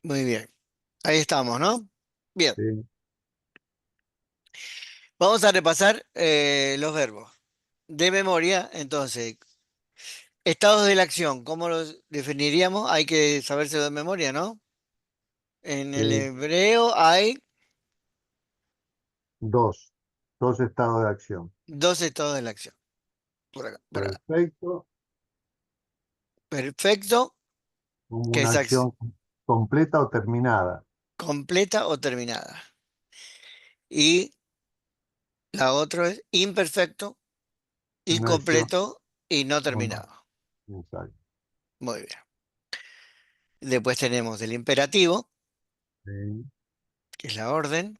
Muy bien. Ahí estamos, ¿no? Bien. Sí. Vamos a repasar los verbos. De memoria, entonces, estados de la acción, ¿cómo los definiríamos? Hay que sabérselo de memoria, ¿no? En el Sí. hebreo hay Dos. Dos estados de acción. dos estados de la acción. Por acá, por acá. Perfecto, Perfecto, como que una es acción completa o terminada. completa o terminada. Y la otra es imperfecto, Una acción incompleto y no o no. terminado. Exacto. Muy bien. Después tenemos el imperativo, Sí, que es la orden.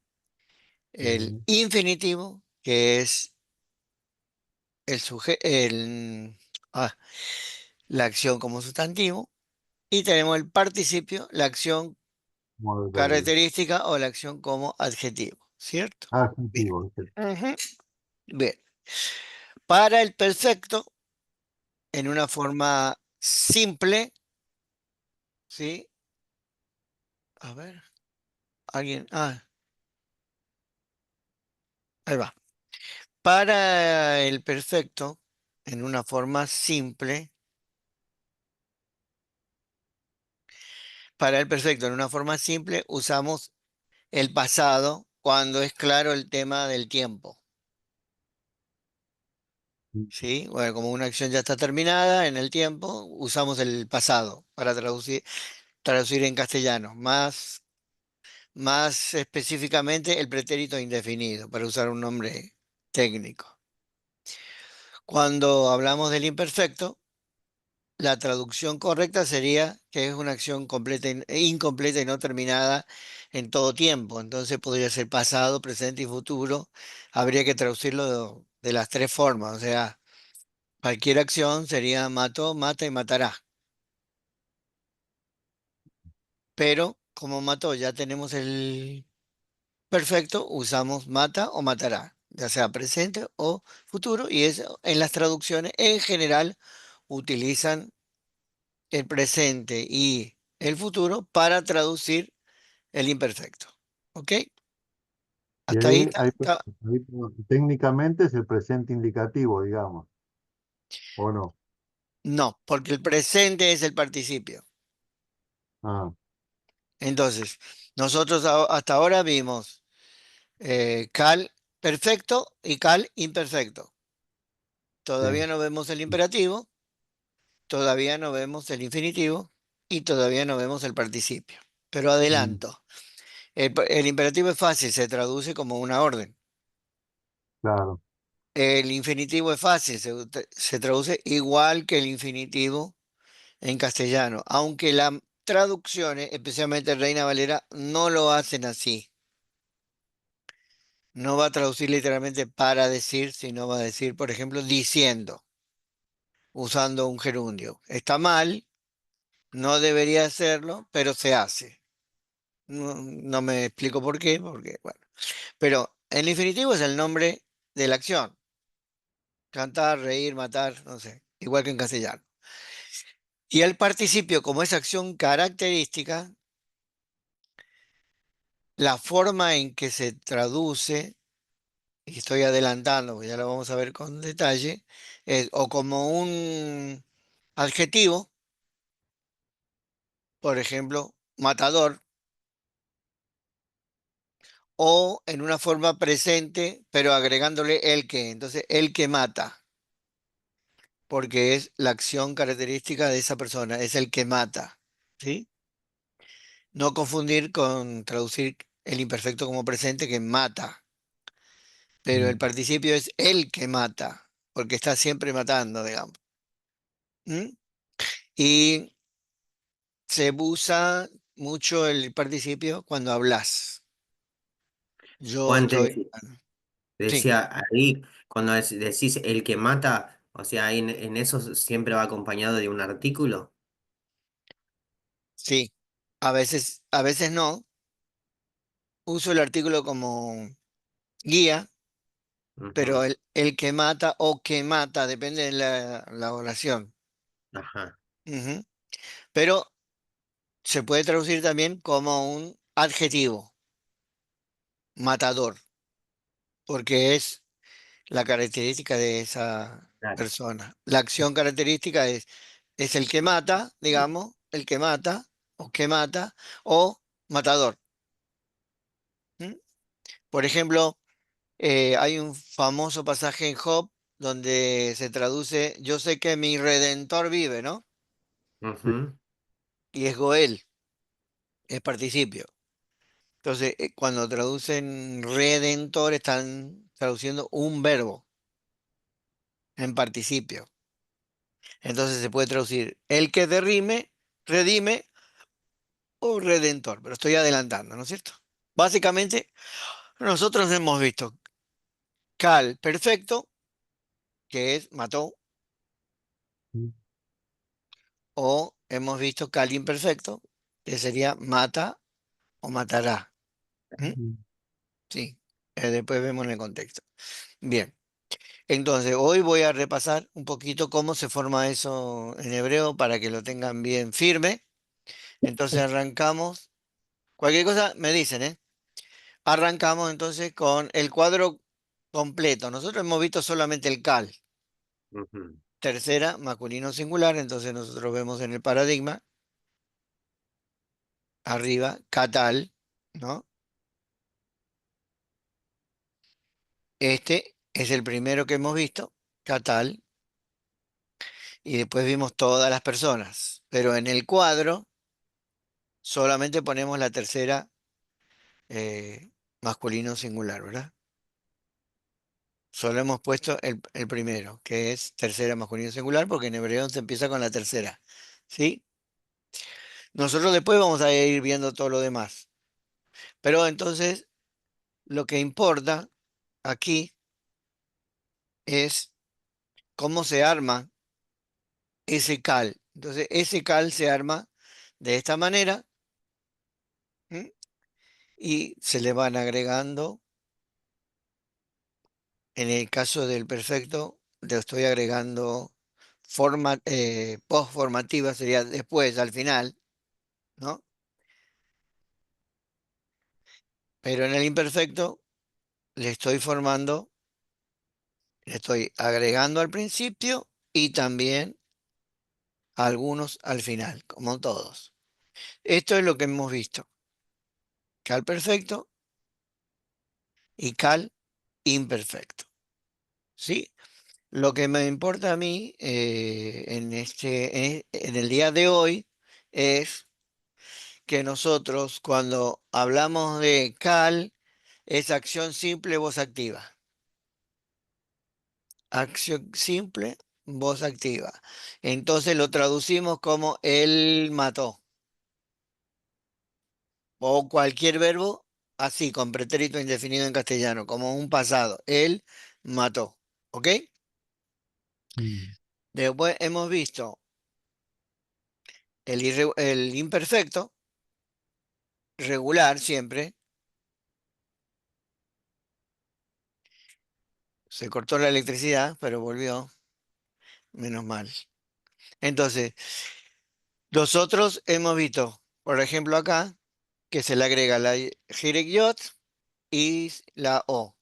El sí. infinitivo, que es ah, la acción como sustantivo. Y tenemos el participio, la acción Como el verbo. característica o la acción como adjetivo, ¿cierto? Bien. Adjetivo. Ujú. Bien. Para el perfecto, en una forma simple, ¿sí? A ver, alguien. Ahí va. Para el perfecto, en una forma simple, para el perfecto, en una forma simple, usamos el pasado cuando es claro el tema del tiempo. ¿Sí? Bueno, como una acción ya está terminada en el tiempo, usamos el pasado para traducir en castellano. Más específicamente el pretérito indefinido, para usar un nombre técnico. Cuando hablamos del imperfecto, la traducción correcta sería que es una acción incompleta y no terminada en todo tiempo. Entonces podría ser pasado, presente y futuro. Habría que traducirlo de las tres formas. O sea, cualquier acción sería mató, mata y matará. Pero como mató ya tenemos el perfecto, usamos mata o matará, ya sea presente o futuro. Y eso en las traducciones en general utilizan el presente y el futuro para traducir el imperfecto. ¿Ok? Y Hasta ahí ahí, ahí técnicamente es el presente indicativo, digamos, ¿o no? no, porque el presente es el participio. Ah, Entonces, nosotros hasta ahora vimos cal perfecto y cal imperfecto. sí. Todavía no vemos el imperativo, todavía no vemos el infinitivo y todavía no vemos el participio. Pero Mm, adelanto, el imperativo es fácil, se traduce como una orden. claro. El infinitivo es fácil, se traduce igual que el infinitivo en castellano, aunque las traducciones, especialmente Reina Valera, no lo hacen así. No va a traducir literalmente para decir, sino va a decir, por ejemplo, diciendo, usando un gerundio. Está mal, no debería hacerlo, pero se hace. No, no me explico por qué, porque, bueno. Pero el infinitivo es el nombre de la acción. Cantar, reír, matar, no sé, igual que en castellano. Y el participio, como es acción característica, la forma en que se traduce, y estoy adelantando, porque ya lo vamos a ver con detalle, es o como un adjetivo, por ejemplo, matador, o en una forma presente, pero agregándole el que. Entonces, el que mata, porque es la acción característica de esa persona, es el que mata. ¿Sí? No confundir con traducir el imperfecto como presente, que mata, pero el Mm. participio es el que mata, porque está siempre matando, digamos. ¿Mm? Y se usa mucho el participio cuando hablas. Yo Juan, estoy. Sí, decía ahí, cuando decís el que mata, o sea, ahí en eso siempre va acompañado de un artículo. sí. A veces no. Uso el artículo como guía, pero Ujú. el que mata o que mata, depende de la oración. Ajá. Ujú. Pero se puede traducir también como un adjetivo, matador, porque es la característica de esa Claro. persona. La acción característica es el que mata, digamos, el que mata, o matador. ¿Mm? Por ejemplo, hay un famoso pasaje en Job donde se traduce, yo sé que mi redentor vive, ¿no? Ujú. Y es Goel, es participio. Entonces, cuando traducen redentor, están traduciendo un verbo en participio. Entonces se puede traducir el que redime o redentor, pero estoy adelantando, ¿no es cierto? Básicamente, nosotros hemos visto cal perfecto, que es mató, o hemos visto cal imperfecto, que sería mata o matará. ¿Mm? Sí, después vemos en el contexto. Bien, entonces hoy voy a repasar un poquito cómo se forma eso en hebreo para que lo tengan bien firme. Entonces arrancamos. Cualquier cosa me dicen, ¿eh? Arrancamos entonces con el cuadro completo. Nosotros hemos visto solamente el cal, Ujú. tercera, masculino singular. Entonces nosotros vemos en el paradigma, arriba, catal, ¿no? Este es el primero que hemos visto, catal, y después vimos todas las personas. Pero en el cuadro solamente ponemos la tercera, masculino singular, ¿verdad? Solo hemos puesto el primero, que es tercera masculino singular, porque en hebreo se empieza con la tercera. ¿Sí? Nosotros después vamos a ir viendo todo lo demás. Pero entonces lo que importa aquí es cómo se arma ese cal. Entonces ese cal se arma de esta manera. ¿M? Y se le van agregando, en el caso del perfecto, le estoy agregando postformativa, sería después, al final, ¿no? Pero en el imperfecto le estoy formando, le estoy agregando al principio y también algunos al final, como todos. Esto es lo que hemos visto. Cal perfecto y cal imperfecto. ¿Sí? Lo que me importa a mí en el día de hoy es que nosotros cuando hablamos de cal es acción simple, voz activa. Acción simple, voz activa. Entonces lo traducimos como él mató. O cualquier verbo así, con pretérito indefinido en castellano, como un pasado. Él mató. ¿Ok? Mm. Después hemos visto el imperfecto, regular siempre. Se cortó la electricidad, pero volvió. Menos mal. Entonces, nosotros hemos visto, por ejemplo, acá, que se le agrega la Yot y la O,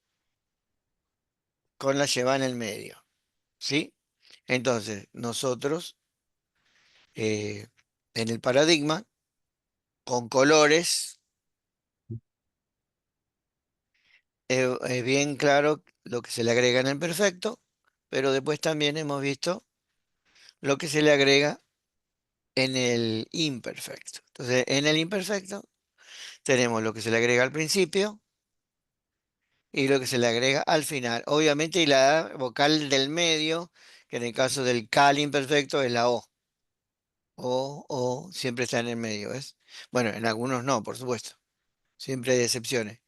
con la lleva en el medio. ¿Sí? Entonces, nosotros, eh, en el paradigma, con colores, es bien claro lo que se le agrega en el perfecto, pero después también hemos visto lo que se le agrega en el imperfecto. Entonces, en el imperfecto tenemos lo que se le agrega al principio y lo que se le agrega al final. Obviamente, y la vocal del medio, que en el caso del cal imperfecto es la O. O siempre está en el medio, ¿ves? Bueno, en algunos no, por supuesto. Siempre hay excepciones.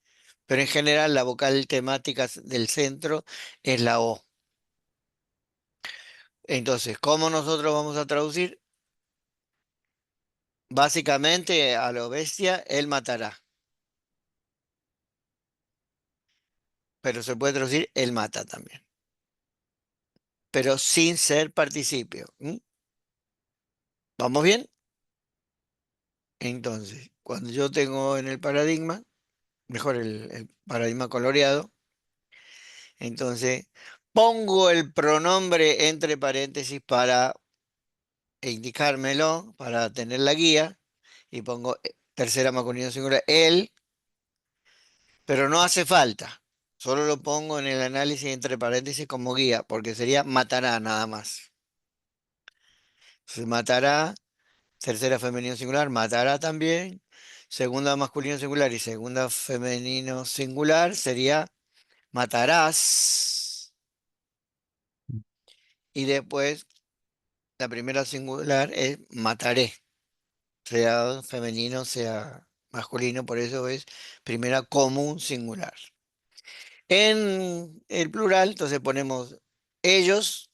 Pero en general la vocal temática del centro es la O. Entonces, ¿cómo nosotros vamos a traducir? Básicamente, a lo bestia, él matará. Pero se puede traducir, él mata también. Pero sin ser participio. ¿M? ¿Vamos bien? Entonces, cuando yo tengo en el paradigma, mejor el paradigma coloreado, entonces pongo el pronombre entre paréntesis para indicármelo, para tener la guía, y pongo tercera masculino singular, él, pero no hace falta. Solo lo pongo en el análisis entre paréntesis como guía, porque sería matará nada más. Se matará, tercera femenino singular, matará también. Segunda masculino singular y segunda femenino singular sería matarás. Y después la primera singular es mataré, sea femenino, sea masculino, por eso es primera común singular. En el plural, entonces ponemos ellos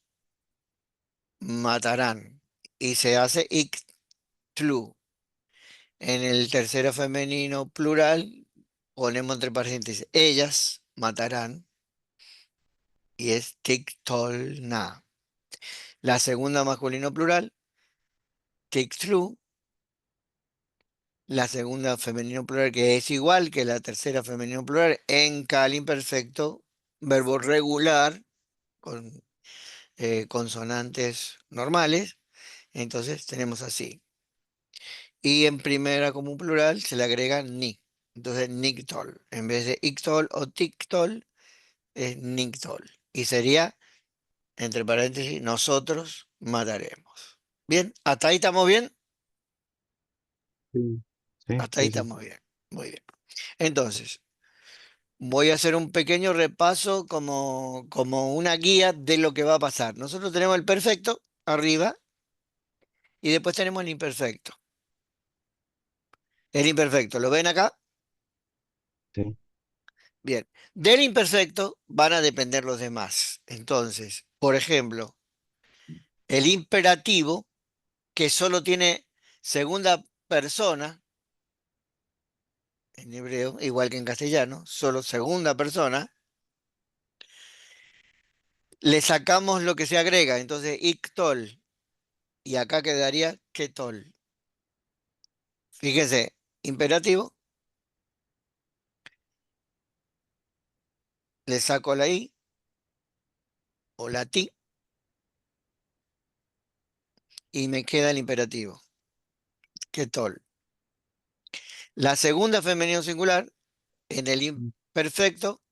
matarán y se hace ictlu. En el tercero femenino plural ponemos entre paréntesis ellas matarán y es tiktolna. La segunda masculino plural, tiktlu. La segunda femenino plural, que es igual que la tercera femenino plural, en cal imperfecto, verbo regular, con consonantes normales. Entonces tenemos así. Y en primera como plural se le agrega ni. Entonces nictol. En vez de ictol o tictol, es nictol. Y sería, entre paréntesis, nosotros mataremos. Bien, hasta ahí estamos bien. Sí, sí, Hasta ahí sí, sí. estamos bien. Muy bien. Entonces, voy a hacer un pequeño repaso como una guía de lo que va a pasar. Nosotros tenemos el perfecto arriba y después tenemos el imperfecto. El imperfecto, ¿lo ven acá? Sí. Bien. Del imperfecto van a depender los demás. Entonces, por ejemplo, el imperativo, que solo tiene segunda persona, en hebreo, igual que en castellano, solo segunda persona, le sacamos lo que se agrega. Entonces, ictol. Y acá quedaría ketol. Fíjese, imperativo, le saco la i o la ti y me queda el imperativo, ketol. La segunda femenino singular, en el imperfecto,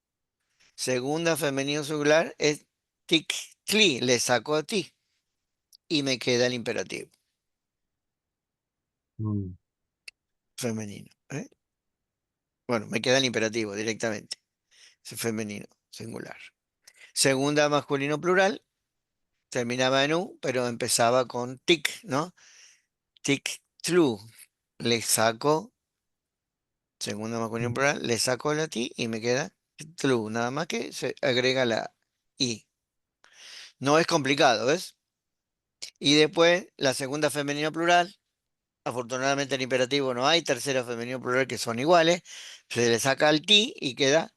segunda femenino singular es tiktli, le saco a ti y me queda el imperativo Mm, femenino. ¿Eh? Bueno, me queda el imperativo directamente, es femenino singular. Segunda masculino plural, terminaba en u, pero empezaba con tik, ¿no? Tiktlu, le saco, segunda masculino mm, plural, le saco la ti y me queda tlu, nada más que se agrega la i. No es complicado, ¿ves? Y después la segunda femenino plural. Afortunadamente en imperativo no hay tercera femenino plural que son iguales. Se le saca el ti y queda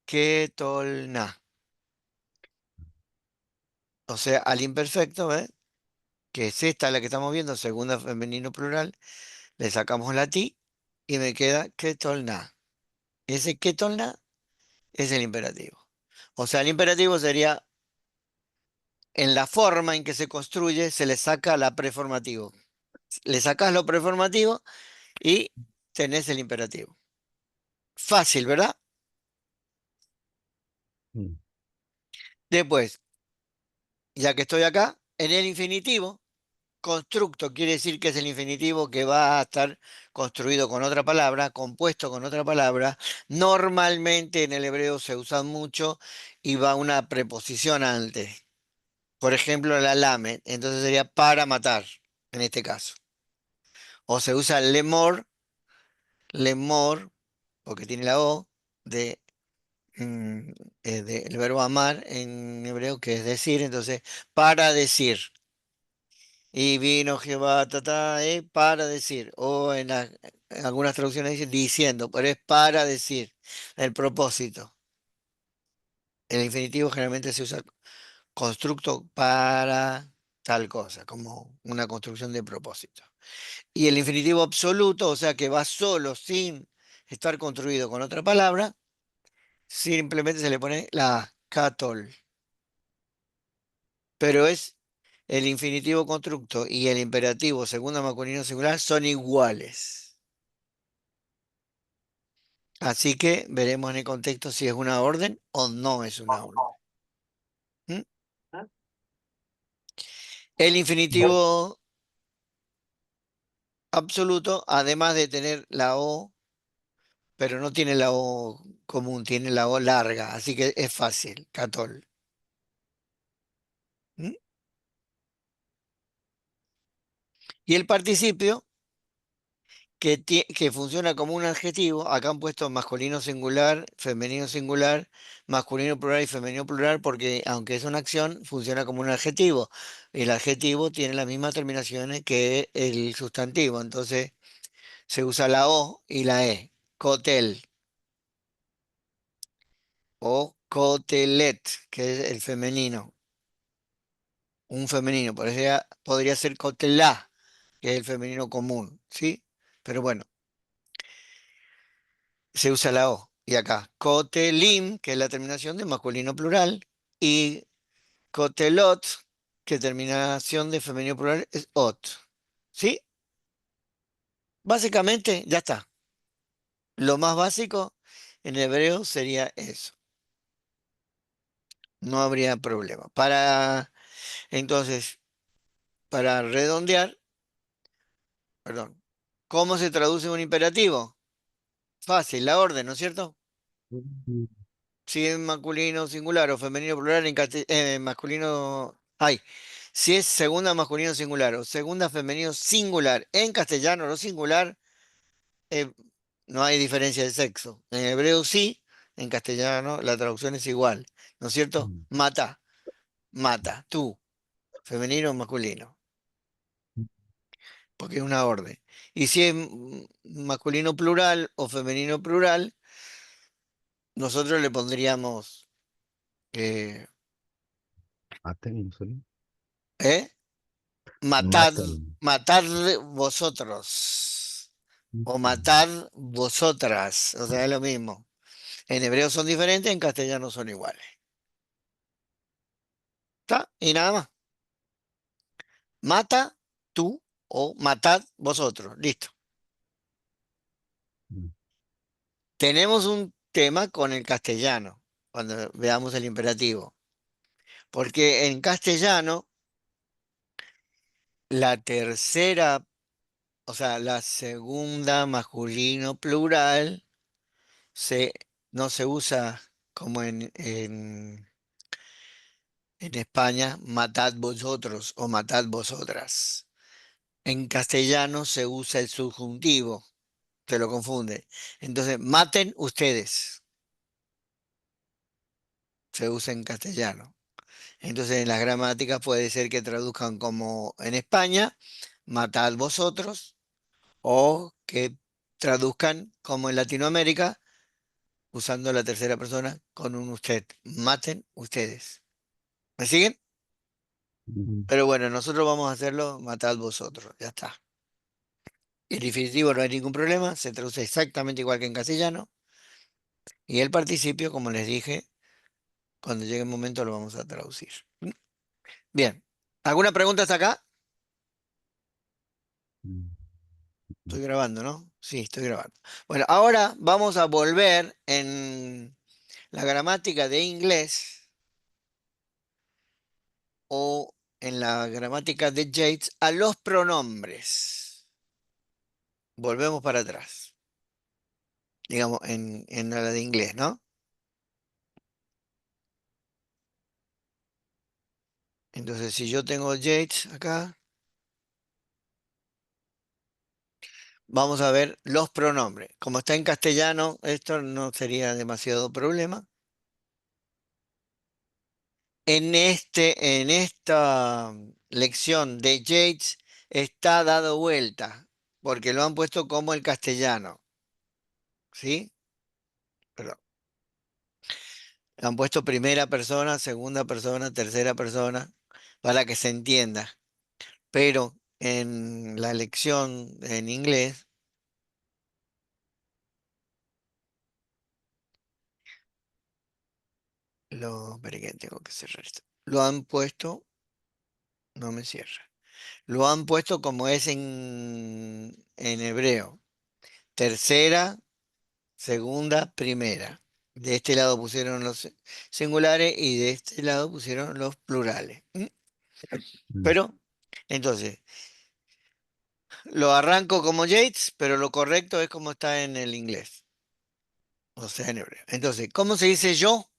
ketolna. O sea, al imperfecto, ¿ves? Que es esta la que estamos viendo, segunda femenino plural, le sacamos la ti y me queda ketolna. Ese ketolna es el imperativo. O sea, el imperativo sería en la forma en que se construye, se le saca la preformativo. Le sacas lo preformativo y tenés el imperativo. Fácil, ¿verdad? mm, Después, ya que estoy acá, en el infinitivo, constructo quiere decir que es el infinitivo que va a estar construido con otra palabra, compuesto con otra palabra. Normalmente en el hebreo se usa mucho y va una preposición antes. Por ejemplo, la lame, entonces sería para matar, en este caso. O se usa lemor, porque tiene la O, de, del verbo amar en hebreo, que es decir, entonces, para decir. Y vino Jehová, para decir. O en algunas traducciones dice diciendo, pero es para decir el propósito. El infinitivo generalmente se usa constructo para. tal cosa, como una construcción de propósito. Y el infinitivo absoluto, o sea que va solo sin estar construido con otra palabra, simplemente se le pone la catol. Pero es el infinitivo constructo y el imperativo segundo masculino singular son iguales. Así que veremos en el contexto si es una orden o no es una orden. ¿Mm? El infinitivo absoluto, además de tener la O, pero no tiene la O común, tiene la O larga, así que es fácil, catol. ¿Mm? Y el participio, que funciona como un adjetivo, acá han puesto masculino singular, femenino singular, masculino plural y femenino plural, porque aunque es una acción, funciona como un adjetivo. El adjetivo tiene las mismas terminaciones que el sustantivo, entonces se usa la O y la E. Cotel o cotelet, que es el femenino, un femenino, podría ser cotelá, que es el femenino común, ¿sí? Pero bueno, se usa la O. Y acá, cotelim, que es la terminación de masculino plural, y cotelot, que terminación de femenino plural es ot. ¿Sí? Básicamente, ya está. Lo más básico en hebreo sería eso. No habría problema. Entonces, para redondear, perdón, ¿cómo se traduce un imperativo? Fácil, la orden, ¿no es cierto? Si es masculino singular o femenino plural masculino. Ay, si es segunda masculino singular o segunda femenino singular en castellano o singular, eh, no hay diferencia de sexo. En hebreo sí, en castellano la traducción es igual, ¿no es cierto? Mata, mata, tú, femenino o masculino, porque es una orden. Y si es masculino plural o femenino plural, nosotros le pondríamos, eh, Maten, ¿sí? ¿eh? Matad, Maten. matad vosotros. O matad vosotras. O sea, es lo mismo. En hebreo son diferentes, en castellano son iguales. ¿Está? Y nada más. Mata tú o matad vosotros. Listo. Tenemos un tema con el castellano, cuando veamos el imperativo. Porque en castellano, la tercera, o sea, la segunda masculino plural, se, no se usa como en España, matad vosotros o matad vosotras. En castellano se usa el subjuntivo, se lo confunde. Entonces, maten ustedes, se usa en castellano. Entonces, en las gramáticas puede ser que traduzcan como en España, matad vosotros, o que traduzcan como en Latinoamérica, usando la tercera persona con un usted. Maten ustedes. ¿Me siguen? Pero bueno, nosotros vamos a hacerlo, matad vosotros, ya está. El infinitivo no hay ningún problema, se traduce exactamente igual que en castellano. Y el participio, como les dije, cuando llegue el momento lo vamos a traducir. ¿Mm? Bien. ¿Alguna pregunta hasta acá? Estoy grabando, ¿no? Sí, estoy grabando. Bueno, ahora vamos a volver en la gramática de inglés o en la gramática de Yates a los pronombres. Volvemos para atrás, digamos, en la de inglés, ¿no? Entonces, si yo tengo Yates acá, vamos a ver los pronombres. Como está en castellano, esto no sería demasiado problema. En esta lección de Yates está dado vuelta, porque lo han puesto como el castellano, ¿sí? Perdón. Han puesto primera persona, segunda persona, tercera persona. para que se entienda. Pero en la lección en inglés, espera que tengo que cerrar esto. Lo han puesto, no me cierra. Lo han puesto como es en hebreo. Tercera, segunda, primera. De este lado pusieron los singulares y de este lado pusieron los plurales. ¿Mm? Mm. Pero, entonces, lo arranco como Yates, pero lo correcto es como está en el inglés, o sea, en hebreo. Entonces, ¿cómo se dice yo?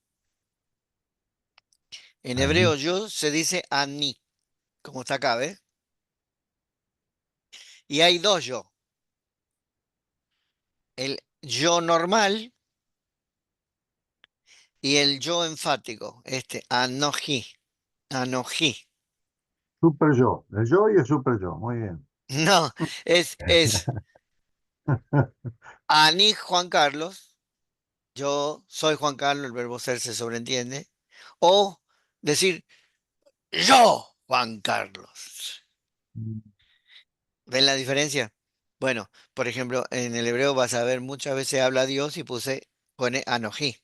En Ahí. hebreo yo se dice ani, como está acá, ¿ves? Y hay dos yo. El yo normal y el yo enfático, este anoji, anoji. Super yo. El yo y el super yo. Muy bien. No, es ani Juan Carlos, yo soy Juan Carlos, el verbo ser se sobreentiende, o decir yo Juan Carlos. Mm. ¿Ven la diferencia? Bueno, por ejemplo, en el hebreo vas a ver muchas veces habla Dios y pone anoji,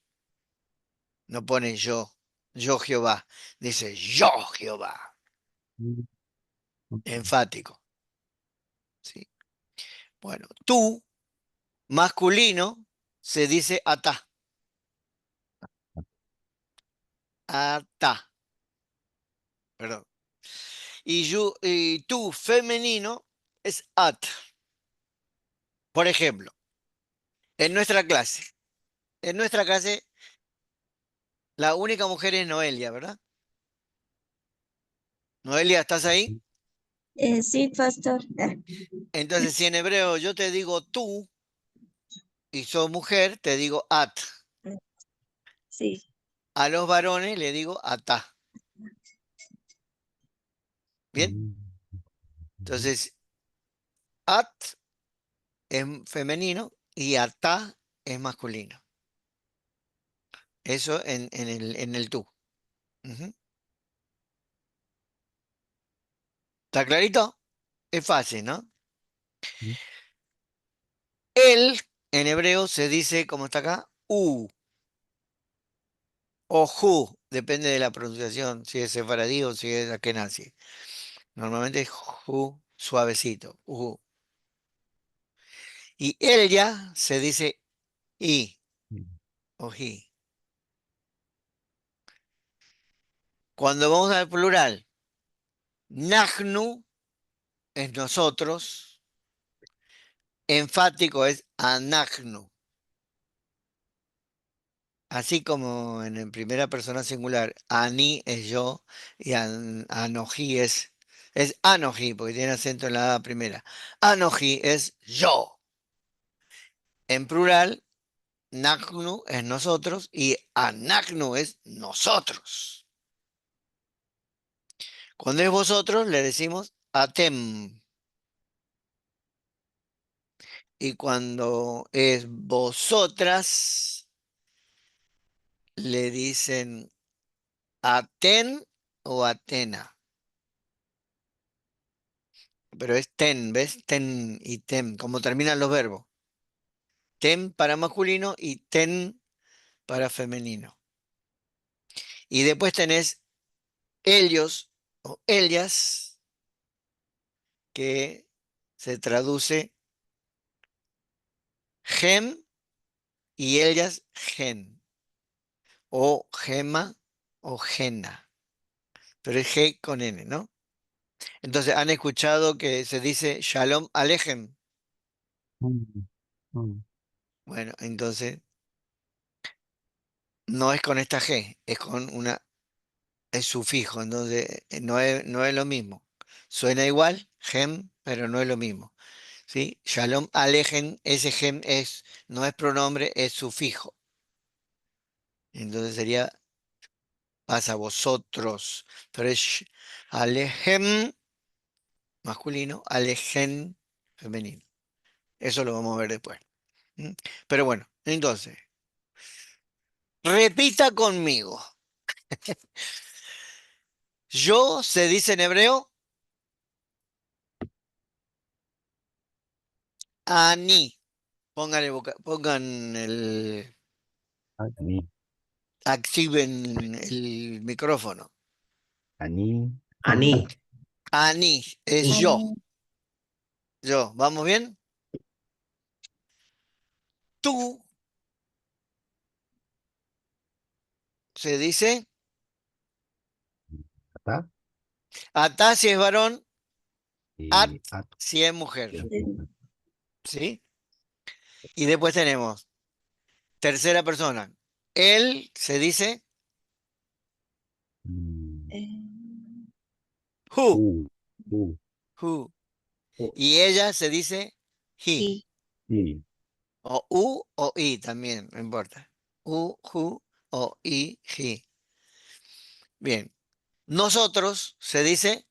no pone yo Jehová, dice yo Jehová, Mm. enfático, ¿sí? Bueno, tú, masculino, se dice atá, atá, perdón. Y tú, femenino, es at. Por ejemplo, en nuestra clase, en nuestra clase, la única mujer es Noelia, ¿verdad? Noelia, ¿estás ahí? Sí, pastor. Entonces, si en hebreo yo te digo tú y sos mujer, te digo at. Sí. A los varones le digo atá. ¿Bien? Mm. Entonces, at es femenino y atá es masculino. Eso en el tú. Ujú. ¿Está clarito? Es fácil, ¿no? Mm. Él, en hebreo, se dice, como está acá, o ju, depende de la pronunciación, si es sefaradí o si es akenazi. Normalmente es ju, suavecito, ujú. Y ella se dice i o ji. Cuando vamos al plural, nahnu es nosotros, enfático es anagnu. Así como en primera persona singular, ani es yo y anoji es anoji, porque tiene acento en la A primera. Anoji es yo. En plural, nagnu es nosotros y anagnu es nosotros. Cuando es vosotros, le decimos atem. Y cuando es vosotras, le dicen Aten o Atena, pero es ten, ¿ves? Ten y tem, como terminan los verbos. Tem para masculino y ten para femenino. Y después tenés ellos o ellas, que se traduce gem y ellas gen, o gema o gena, pero es G con N, ¿no? Entonces, ¿han escuchado que se dice Shalom Alejem? Mm. Mm. Bueno, entonces no es con esta G, es con es sufijo, entonces no es lo mismo. Suena igual, gem, pero no es lo mismo. ¿Sí? Shalom alejen, ese gem no es pronombre, es sufijo. Entonces sería pasa vosotros, pero es alejem masculino, alejen femenino. Eso lo vamos a ver después. ¿Mm? Pero bueno, entonces, repita conmigo. Yo se dice en hebreo ani. Pongan el, Ani, activen el micrófono. Ani, Aní. Ani es Ni. yo. Ani, Yo, ¿vamos bien? Tú se dice Ata, atá si es varón, at y At. si es mujer. sí, ¿Sí? Y después tenemos tercera persona. Él se dice Mm, eh, who, U, U, who. U. Y ella se dice he. he, I, O u o i también, no importa. U, who o i, he. Bien. Nosotros se dice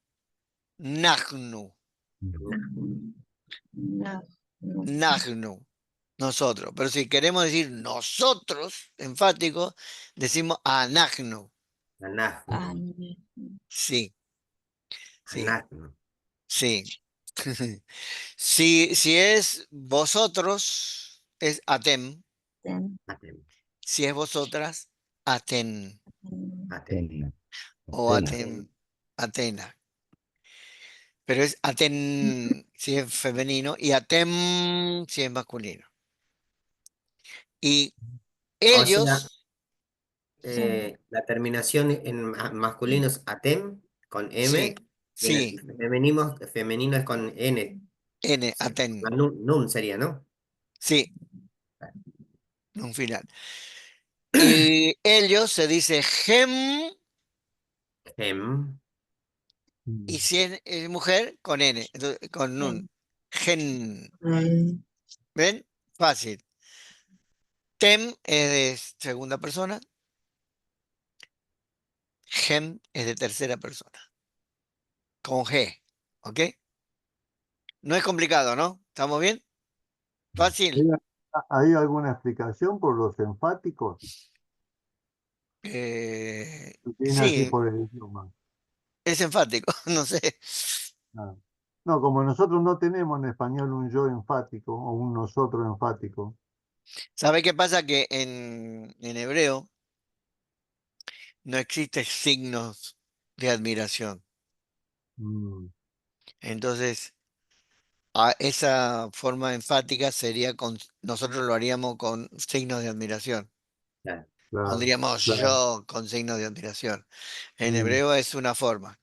nahnu. Mm, no, no, Nahnu. Nosotros. Pero si queremos decir nosotros, enfático, decimos anahnu. Anajno. ani, Sí, sí, Anajno. sí. Si es vosotros, es atem. ten, Aten. Si es vosotras, aten. Aten. Atena, O Atena, atem, Atena. Pero es aten si es femenino y atem si es masculino. Y O sea, ellos, son, la terminación en masculino es atem con sí, M y en sí, el femenino es con N. N, Sí. aten, Nun sería, ¿no? sí, un final. Y ellos se dice gem Gem. y mm. si es mujer, con N, entonces, con nun. ten, Gen, mm, ¿ven? Fácil. Tem es de segunda persona, gem es de tercera persona, con G, ¿ok? No es complicado, ¿no? ¿Estamos bien? ¿Hay, Fácil. hay alguna explicación por los enfáticos? Viene así Sí, por el idioma. es enfático, no sé. Ah. No, como nosotros no tenemos en español un yo enfático o un nosotros enfático. ¿Sabe qué pasa? Que en hebreo no existen signos de admiración. Mm, Entonces, esa forma enfática sería con, nosotros lo haríamos con signos de admiración. Claro. O claro, diríamos claro. yo con signos de admiración. En Mm, hebreo es una forma.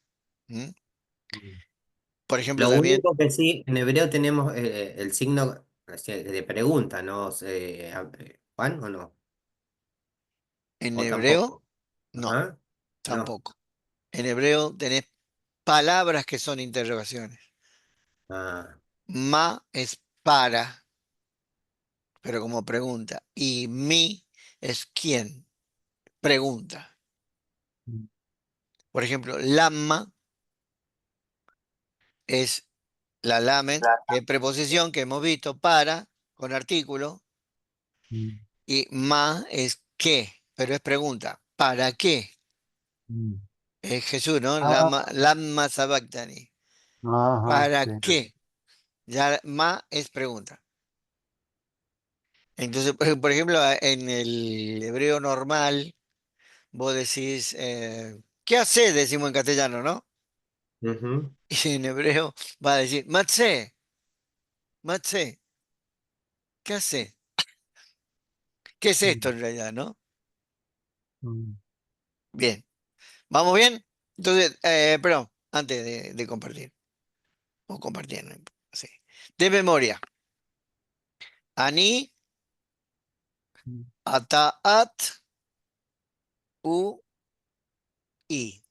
¿M? mm, Por ejemplo, Lo también único que sí, en hebreo tenemos el signo de pregunta, ¿no? ¿Juan o no? en ¿O hebreo, tampoco? no, Ajá. No. tampoco. En hebreo tenés palabras que son interrogaciones. Ah, Ma es para, pero como pregunta. Y mi es quién, pregunta. mm, Por ejemplo, lamma es la lamet, que es preposición que hemos visto, para, con artículo, mm, y ma es qué, pero es pregunta. ¿Para qué? mm. Es Jesús, ¿no? Lama, Ah, lama sabactani. ajá, ¿Para sí. qué? Ya ma es pregunta. Entonces, por ejemplo, en el hebreo normal, vos decís, ¿qué haces? Decimos en castellano, ¿no? ujú. Y en hebreo va a decir, matze, matze, ¿qué haces? ¿Qué es esto Mm, en realidad, no? mm, Bien, ¿vamos bien? Entonces, perdón, antes de compartir, o compartir, no importa, sí. De memoria, ani, mm, ataat, u, i.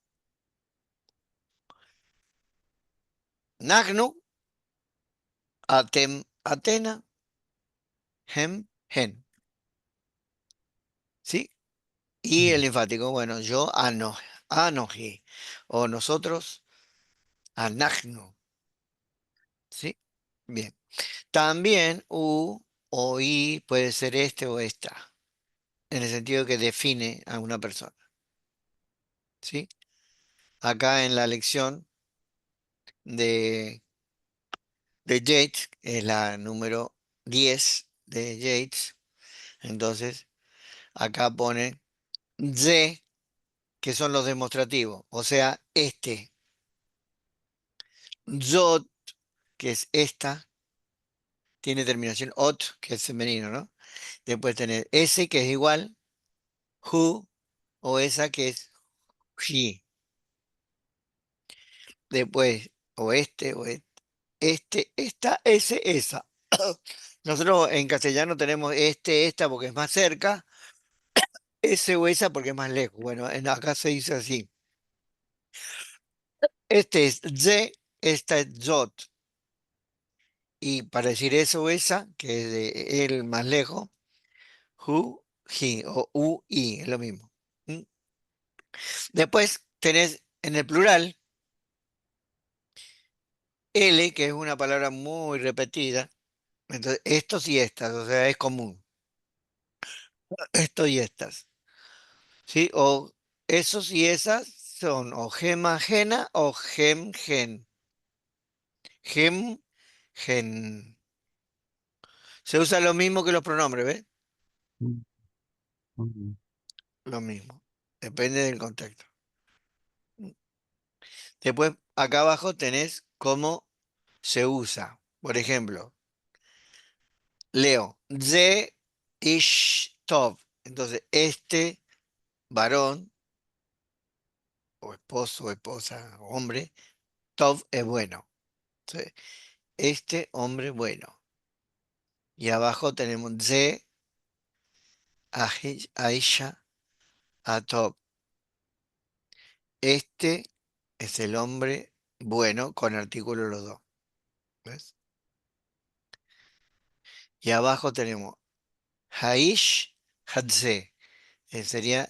Nagnu, atem, atena, hem, hen. ¿Sí? Y mm, el enfático, bueno, yo, ano, anoji. O nosotros, anagnu. ¿Sí? Bien. También u o i puede ser este o esta, en el sentido que define a una persona. ¿Sí? acá en la lección de, de Yates, es la número 10 de Yates. Entonces, acá pone de, que son los demostrativos, o sea, este. Zot, que es esta, tiene terminación ot, que es femenino, ¿no? Después tener ese, que es igual, who, o esa, que es she. Después, o este, esta, ese, esa. Nosotros en castellano tenemos este, esta, porque es más cerca, ese o esa, porque es más lejos. Bueno, acá se dice así. Este es ze, esta es zot. Y para decir eso o esa, que es de él más lejos, who, he, o u, i, es lo mismo. ¿Mm? Después tenés en el plural L, que es una palabra muy repetida. Entonces, estos y estas, o sea, es común. Estos y estas. ¿Sí? O esos y esas son o gema, gena o gem, gen. Gem, gen. Se usa lo mismo que los pronombres, ¿ves? Mm, mm, Lo mismo. Depende del contexto. Después, acá abajo tenés cómo se usa. Por ejemplo, leo, ze ish tov. Entonces, este varón, o esposo, o esposa, hombre, tov es bueno. Entonces, este hombre bueno. Y abajo tenemos ze aisha atov. Este es el hombre bueno con artículo los dos. ¿Ves? Y abajo tenemos haish hatze. Sería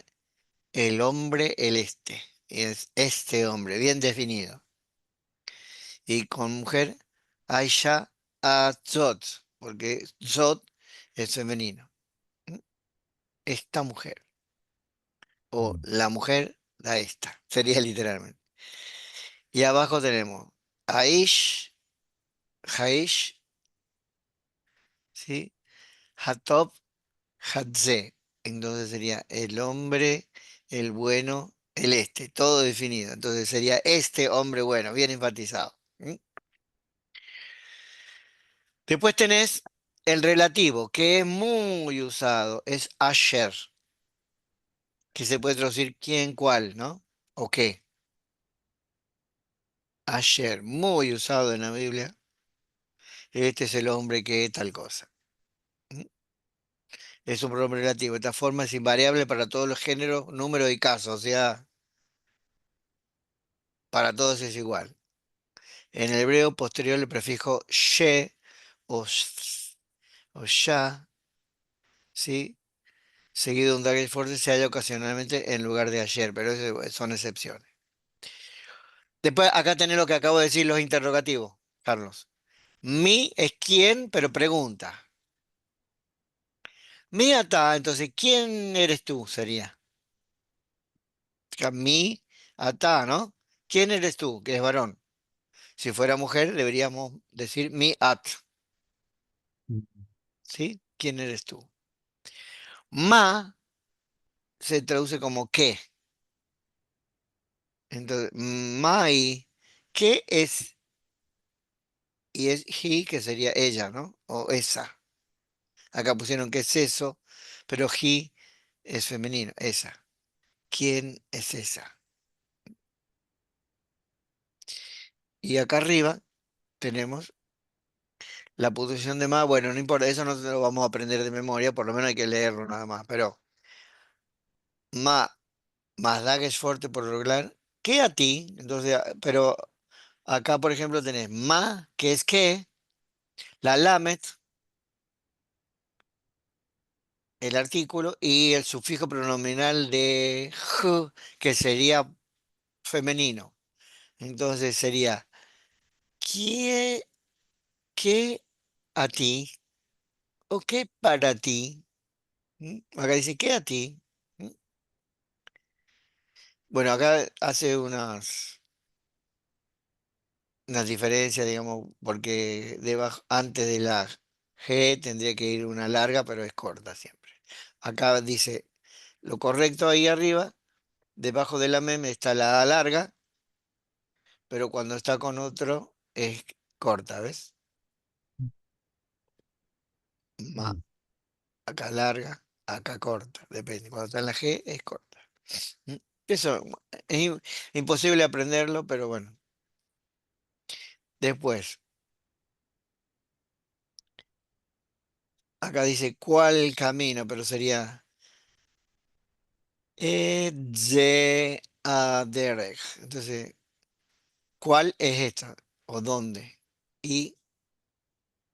el hombre, el este. Es este hombre, bien definido. Y con mujer, Aisha Zot, porque Zot es femenino. ¿Mm? Esta mujer. O mm, la mujer da esta. Sería literalmente. Y abajo tenemos Aish, Haish, ¿sí? Hatop, Hatze. Entonces sería el hombre, el bueno, el este. Todo definido. Entonces sería este hombre bueno, bien enfatizado. ¿Mm? Después tenés el relativo, que es muy usado, es asher, que se puede traducir quién, cuál, ¿no? O qué. Asher, muy usado en la Biblia. Este es el hombre que tal cosa. ¿Mm? Es un pronombre relativo. Esta forma es invariable para todos los géneros, números y casos, o sea, para todos es igual. En el hebreo posterior el prefijo she o o sha, ¿sí? Seguido de un daguerre fuerte se halla ocasionalmente en lugar de ayer, pero son excepciones. Después acá tenés lo que acabo de decir, los interrogativos, Carlos. Mi es quién, pero pregunta. Mi ata, entonces, ¿quién eres tú? Sería. Mi ata, ¿no? ¿Quién eres tú? Que es varón. Si fuera mujer, deberíamos decir mi at, mm, ¿sí? ¿Quién eres tú? Ma se traduce como qué. Entonces, mai, ¿qué es? Y es he, que sería ella, ¿no? O esa. Acá pusieron que es eso, pero he es femenino, esa. ¿Quién es esa? Y acá arriba tenemos la puntuación de más. Bueno, no importa, eso no se lo vamos a aprender de memoria, por lo menos hay que leerlo nada más. Pero ma más da que es fuerte por lo regular. ¿Qué a ti? Entonces, pero acá, por ejemplo, tenés ma, que es que, la lamet, el artículo, y el sufijo pronominal de j, que sería femenino. Entonces sería, ¿qué, qué a ti? ¿O qué para ti? ¿Mm? Acá dice, ¿qué a ti? ¿Mm? Bueno, acá hace unas diferencias, digamos, porque debajo, antes de la G tendría que ir una larga, pero es corta siempre. Acá dice, lo correcto ahí arriba, debajo de la meme está la A larga, pero cuando está con otro es corta, ¿ves? Ma, Mm, acá larga, acá corta, depende. Cuando está en la G es corta. ¿Mm? Eso es imposible aprenderlo, pero bueno. Después, acá dice cuál camino, pero sería de a derech. Entonces, ¿cuál es esta? ¿O dónde? Y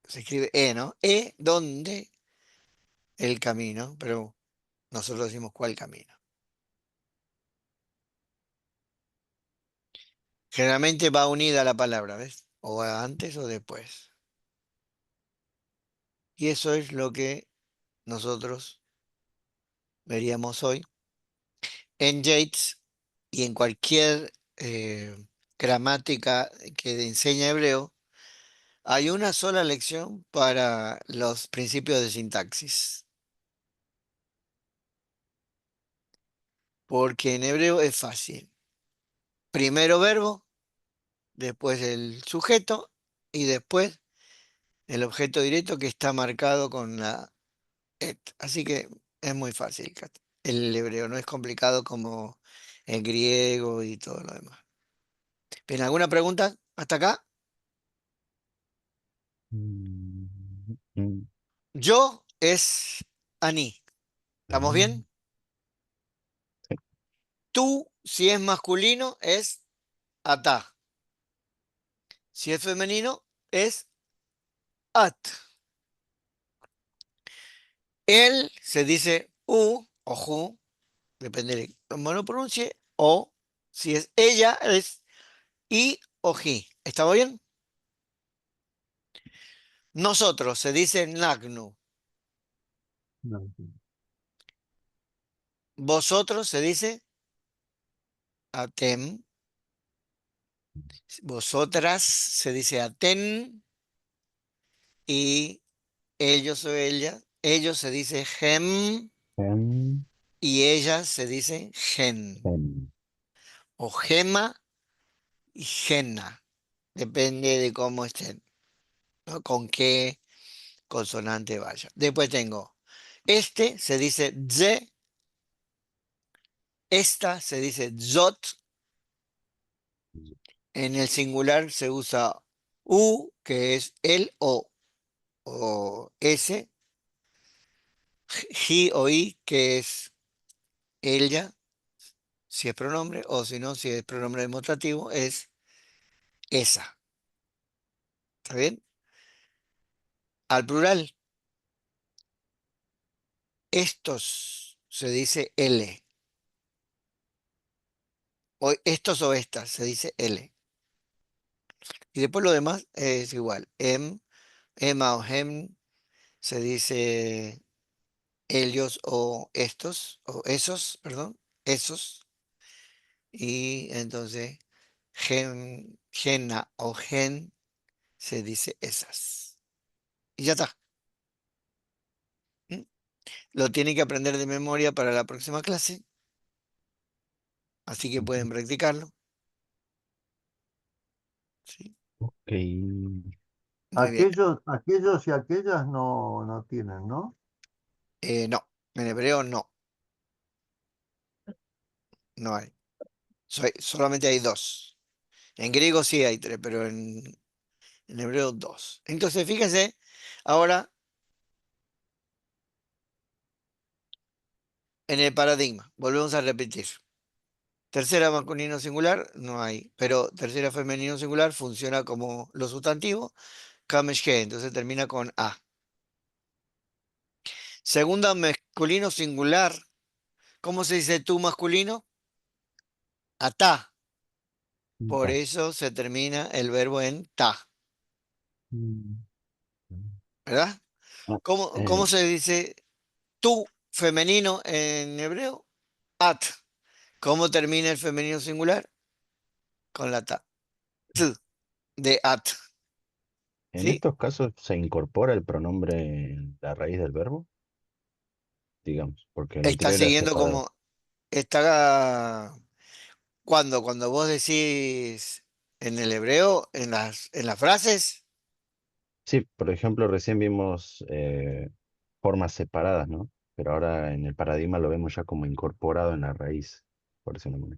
se escribe ¿no? ¿Dónde? El camino, pero nosotros decimos cuál camino. Generalmente va unida la palabra, ¿ves? O va antes o después. Y eso es lo que nosotros veríamos hoy en Yates y en cualquier gramática que enseña hebreo. Hay una sola lección para los principios de sintaxis, porque en hebreo es fácil. Primero verbo, después el sujeto y después el objeto directo que está marcado con la et. Así que es muy fácil, el hebreo, no es complicado como el griego y todo lo demás. ¿Bien, alguna pregunta hasta acá? mm, mm, Yo es Ani. ¿Estamos mm, bien? sí, Tú, si es masculino, es Atá. Si es femenino, es At. Él se dice U o Ju, depende de cómo lo pronuncie, o si es ella, es I o Ji. ¿Está bien? Nosotros se dice Nagnu. No, Vosotros se dice Atem. Vosotras se dice Aten. Y ellos o ella, ellos se dice Gem. em, Y ellas se dice Gen. em, O Gema y Gena. Depende de cómo estén, ¿no? Con qué consonante vaya. Después tengo, este se dice ze, esta se dice zot, en el singular se usa u, que es el o s, ji o i, que es ella, si es pronombre, o si no, si es pronombre demostrativo, es esa. ¿Está bien? Al plural, estos se dice L. O estos o estas se dice L. Y después lo demás es igual. Emma o hem se dice ellos o estos, o esos, perdón, esos. Y entonces gena o gen se dice esas. Y ya está. ¿Mm? Lo tienen que aprender de memoria para la próxima clase, así que pueden practicarlo. ¿Sí? ok. Muy bien. Aquellos y aquellas no tienen, ¿no? No, en hebreo no, no hay. Solamente hay dos. En griego sí hay tres, pero en hebreo dos. Entonces, fíjense, ahora en el paradigma, volvemos a repetir. Tercera masculino singular, no hay, pero tercera femenino singular funciona como los sustantivos, kameshke, entonces termina con A. Segunda masculino singular, ¿cómo se dice tú masculino? Ata, por Ta, eso se termina el verbo en ta, mm, ¿verdad? ah, ¿Cómo se dice tú femenino en hebreo? At. ¿Cómo termina el femenino singular? Con la ta, t, de at, En ¿sí? estos casos se incorpora el pronombre en la raíz del verbo, digamos, porque el Está anterior era siguiendo separado. como, está, cuando vos decís en el hebreo, en las frases, Sí, por ejemplo, recién vimos formas separadas, ¿no? Pero ahora en el paradigma lo vemos ya como incorporado en la raíz, por eso no me...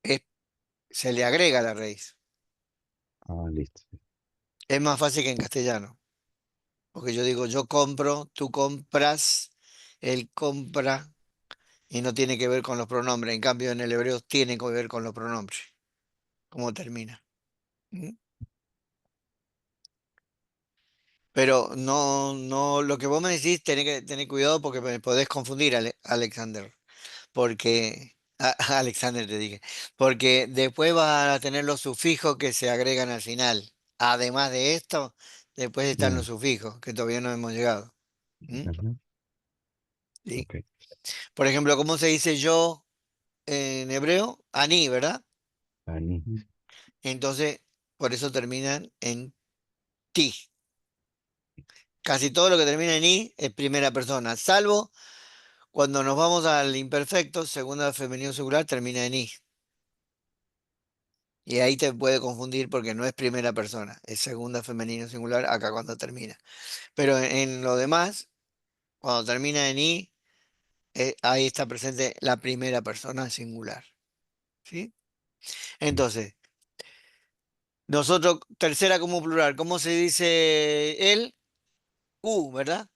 es- se le agrega la raíz. Ah, listo. Es más fácil que en castellano, porque yo digo, yo compro, tú compras, él compra, y no tiene que ver con los pronombres. En cambio, en el hebreo tiene que ver con los pronombres. ¿Cómo termina? ¿Mm? Pero no, lo que vos me decís, tenés que tener cuidado porque me podés confundir, Alexander. Porque, Alexander te dije, porque después vas a tener los sufijos que se agregan al final. Además de esto, después están Ah, los sufijos, que todavía no hemos llegado. ¿Mm? ajá, ¿Sí? ok. Por ejemplo, ¿cómo se dice yo en hebreo? Ani, ¿verdad? Aní. Entonces, por eso terminan en ti. Casi todo lo que termina en i es primera persona, salvo cuando nos vamos al imperfecto, segunda femenino singular termina en i. Y ahí te puede confundir porque no es primera persona, es segunda femenino singular acá cuando termina. Pero en lo demás, cuando termina en i, ahí está presente la primera persona singular. ¿Sí? Entonces, nosotros, tercera como plural, ¿cómo se dice él? U, ¿verdad?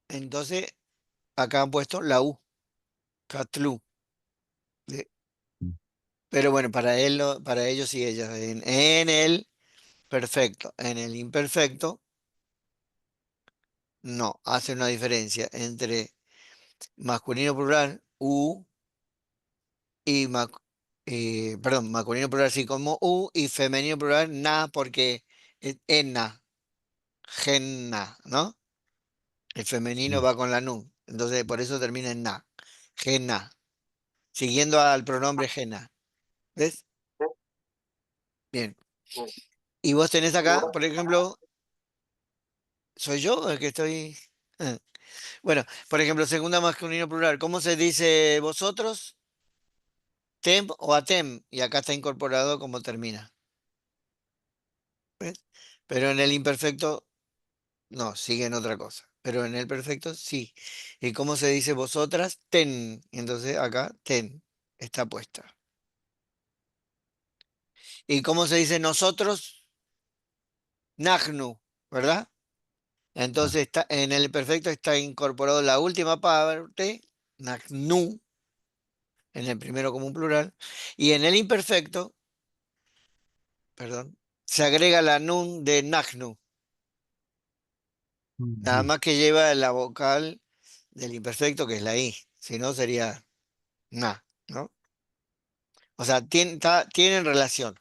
Entonces, acá han puesto la U, Catlu. Pero bueno, para él, para ellos y ellas, en el perfecto, en el imperfecto, no, hace una diferencia entre masculino plural, u, y, perdón, masculino plural sí como u, y femenino plural na, porque es enna, genna, ¿no? El femenino Mm, va con la nu, entonces por eso termina en na, genna, siguiendo al pronombre genna. ¿Ves? Bien. Y vos tenés acá, por ejemplo, ¿soy yo el que estoy? Bueno, por ejemplo, segunda masculino plural, ¿cómo se dice vosotros? Tem o atem, y acá está incorporado como termina. ¿Ves? Pero en el imperfecto, no, sigue en otra cosa. Pero en el perfecto, sí. ¿Y cómo se dice vosotras? Ten. Y entonces acá, ten, está puesta. ¿Y cómo se dice nosotros? Nahnu, ¿verdad? ah, Entonces está, en el perfecto está incorporado la última parte, nahnu, en el primero como un plural. Y en el imperfecto, perdón, se agrega la nun de nahnu, nada Ujú. más que lleva la vocal del imperfecto, que es la i, si no sería na, ¿no? O sea, tienen relación,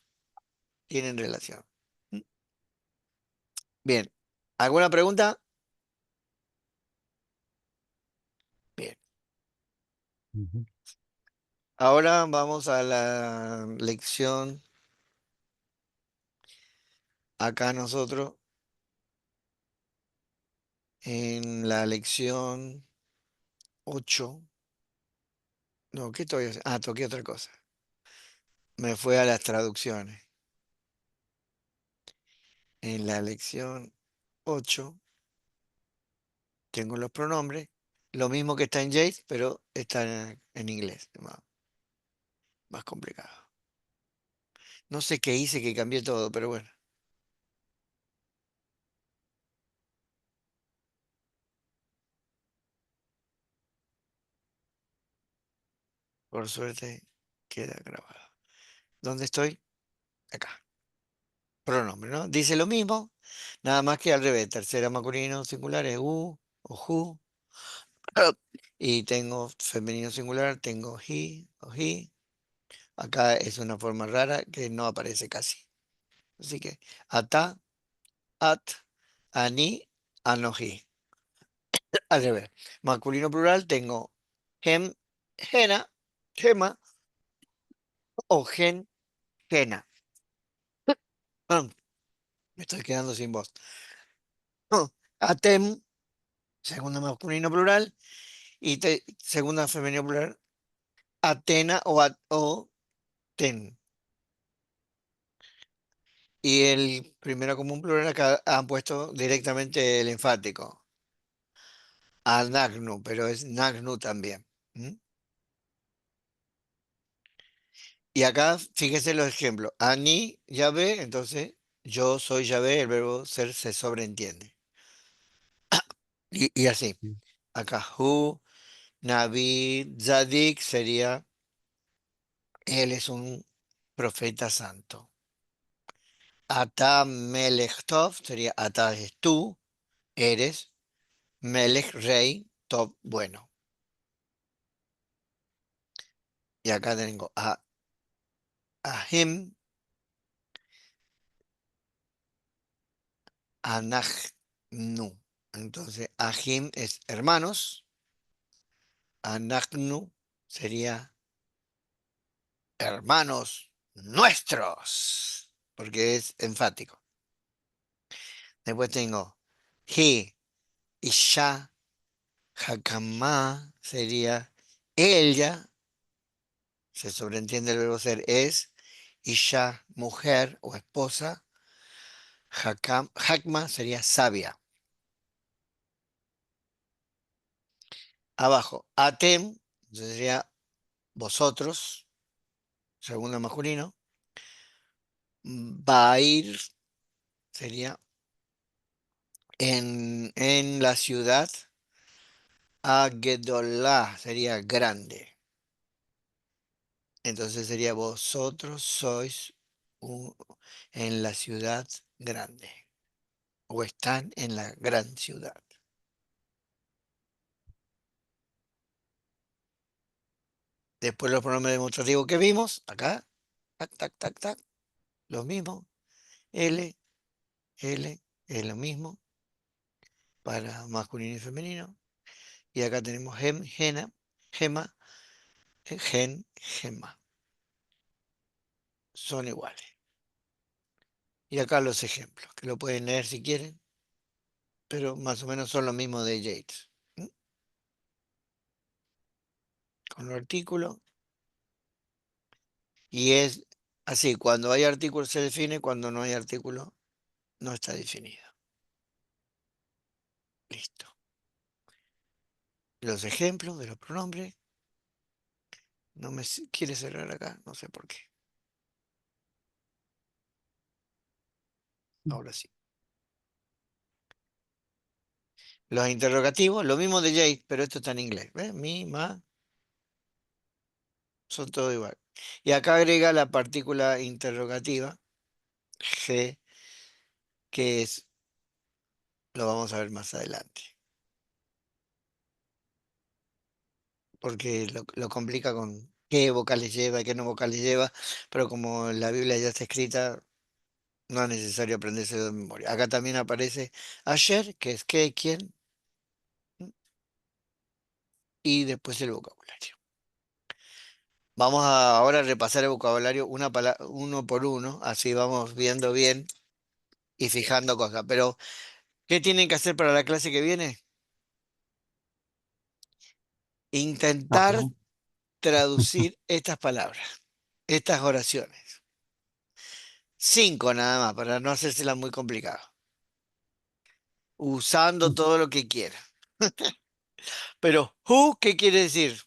tienen relación. ¿Mm? Bien, ¿alguna pregunta? Bien, ujú, ahora vamos a la lección, acá nosotros, en la lección 8. No, ¿qué estoy haciendo? Ah, toqué otra cosa. Me fue a las traducciones. En la lección 8 tengo los pronombres, lo mismo que está en Jace, pero está en inglés, más complicado. No sé qué hice que cambié todo, pero bueno, por suerte queda grabado. ¿Dónde estoy? Acá. Pronombre, ¿no? Dice lo mismo, nada más que al revés. Tercera masculino singular es u o who. Y tengo femenino singular, tengo he o he. Acá es una forma rara que no aparece casi. Así que ata, at, ani, anoji. Al revés. Masculino plural tengo hem Gena, gema o gena. Ah, me estoy quedando sin voz. Atem, segunda masculino plural, y segunda femenino plural, Atena o ten. Y el primero común plural acá han puesto directamente el enfático. Anagnu, pero es Nagnu también. ¿Mm? Y acá fíjese los ejemplos. Ani, Yahvé, entonces yo soy Yahvé, el verbo ser se sobreentiende. Y así. Mm. Acá Hu, Nabi, Zadik sería él es un profeta santo. Ata Melech Tov sería Ata es tú, eres Melech rey, Tov bueno. Y acá tengo a Ahim, Anachnu. Entonces, Ahim es hermanos, Anachnu sería hermanos nuestros, porque es enfático. Después tengo He, Isha, Hakama sería ella, se sobreentiende el verbo ser, es Isha, mujer o esposa. Hakma sería sabia. Abajo, Atem sería vosotros, segundo masculino. Bair sería en la ciudad. Agedolá sería grande. Entonces sería vosotros sois u- en la ciudad grande. O están en la gran ciudad. Después los pronombres demostrativos que vimos, acá, tac, tac, tac, tac, lo mismo. L, L, es lo mismo para masculino y femenino. Y acá tenemos gem, gena, gema, gen, gema. Son iguales. Y acá los ejemplos, que lo pueden leer si quieren, pero más o menos son lo mismo de Yates. ¿Mm? Con los artículos. Y es así, cuando hay artículo se define, cuando no hay artículo no está definido. Listo. Los ejemplos de los pronombres. No me quiere cerrar acá, no sé por qué. Ahora sí. Los interrogativos, lo mismo de Jade, pero esto está en inglés. ¿Ves? Mi, ma, son todo igual. Y acá agrega la partícula interrogativa, G, que es, lo vamos a ver más adelante. Porque lo complica con qué vocales lleva y qué no vocales lleva, pero como la Biblia ya está escrita, no es necesario aprenderse de memoria. Acá también aparece ayer, que es qué, quién, y después el vocabulario. Vamos a ahora repasar el vocabulario uno por uno, así vamos viendo bien y fijando cosas. Pero, ¿qué tienen que hacer para la clase que viene? Intentar Ajá. traducir estas palabras, estas oraciones. 5 nada más, para no hacérsela muy complicado. Usando todo lo que quiera. Pero, who, ¿qué quiere decir?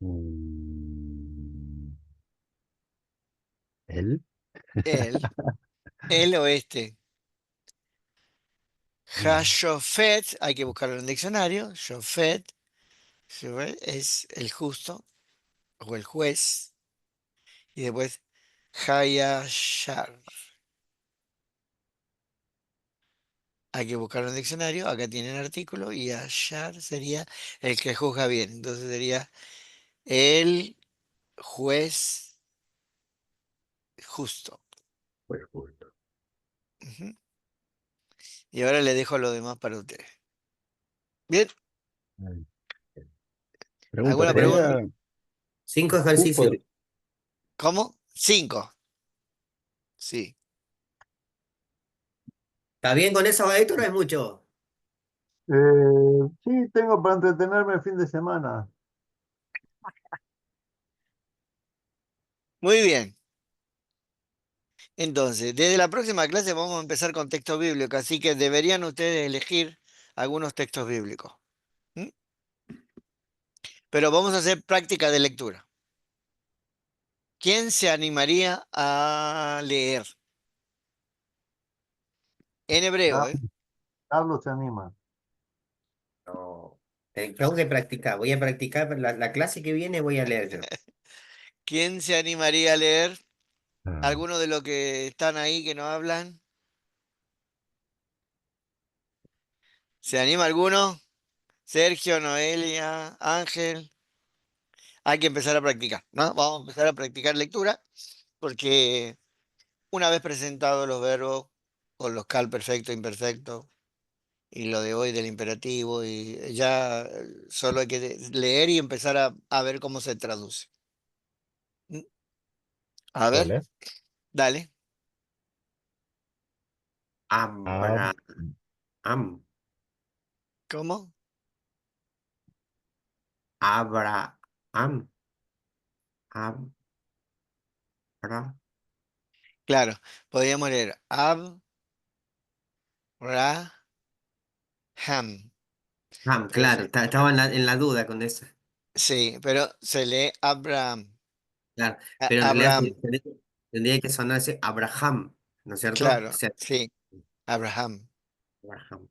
Mm, ¿Él? Él, el o este. Mm, Hashofet, hay que buscarlo en el diccionario. Shofet, shofet es el justo o el juez. Y después Hayashar. Hay que buscarlo en el diccionario. Acá tienen artículo. Y Ashar sería el que juzga bien. Entonces sería el juez justo. Pues justo. Ujú. Y ahora le dejo lo demás para ustedes. Bien. Ay, Pregunta, ¿Alguna Tenemos pregunta? ¿tendría 5 U ejercicios. ¿Cómo? 5. Sí. ¿Está bien con eso, Héctor, o es mucho? Sí, tengo para entretenerme el fin de semana. Muy bien. Entonces, desde la próxima clase vamos a empezar con texto bíblico, así que deberían ustedes elegir algunos textos bíblicos. ¿M? Pero vamos a hacer práctica de lectura. ¿Quién se animaría a leer? En hebreo, ¿eh? Carlos se anima. No. Tengo que practicar. Voy a practicar la clase que viene, voy a leer yo. ¿Quién se animaría a leer? ah, ¿Alguno de los que están ahí que no hablan? ¿Se anima alguno? Sergio, Noelia, Ángel. Hay que empezar a practicar, ¿no? Vamos a empezar a practicar lectura porque una vez presentados los verbos con los cal perfecto, imperfecto y lo de hoy del imperativo y ya solo hay que leer y empezar a ver cómo se traduce. ¿Mm? A ¿puedo ver, leer? dale. Ab- Abraham. ¿Cómo? Abraham. Abra. Claro, podríamos leer Abraham, pero Claro, estaba en la duda con eso. sí, pero se lee Abraham. Claro, pero en realidad Abraham, tendría que sonarse Abraham, ¿no es cierto? O claro, sea, sí, Abraham. Abraham.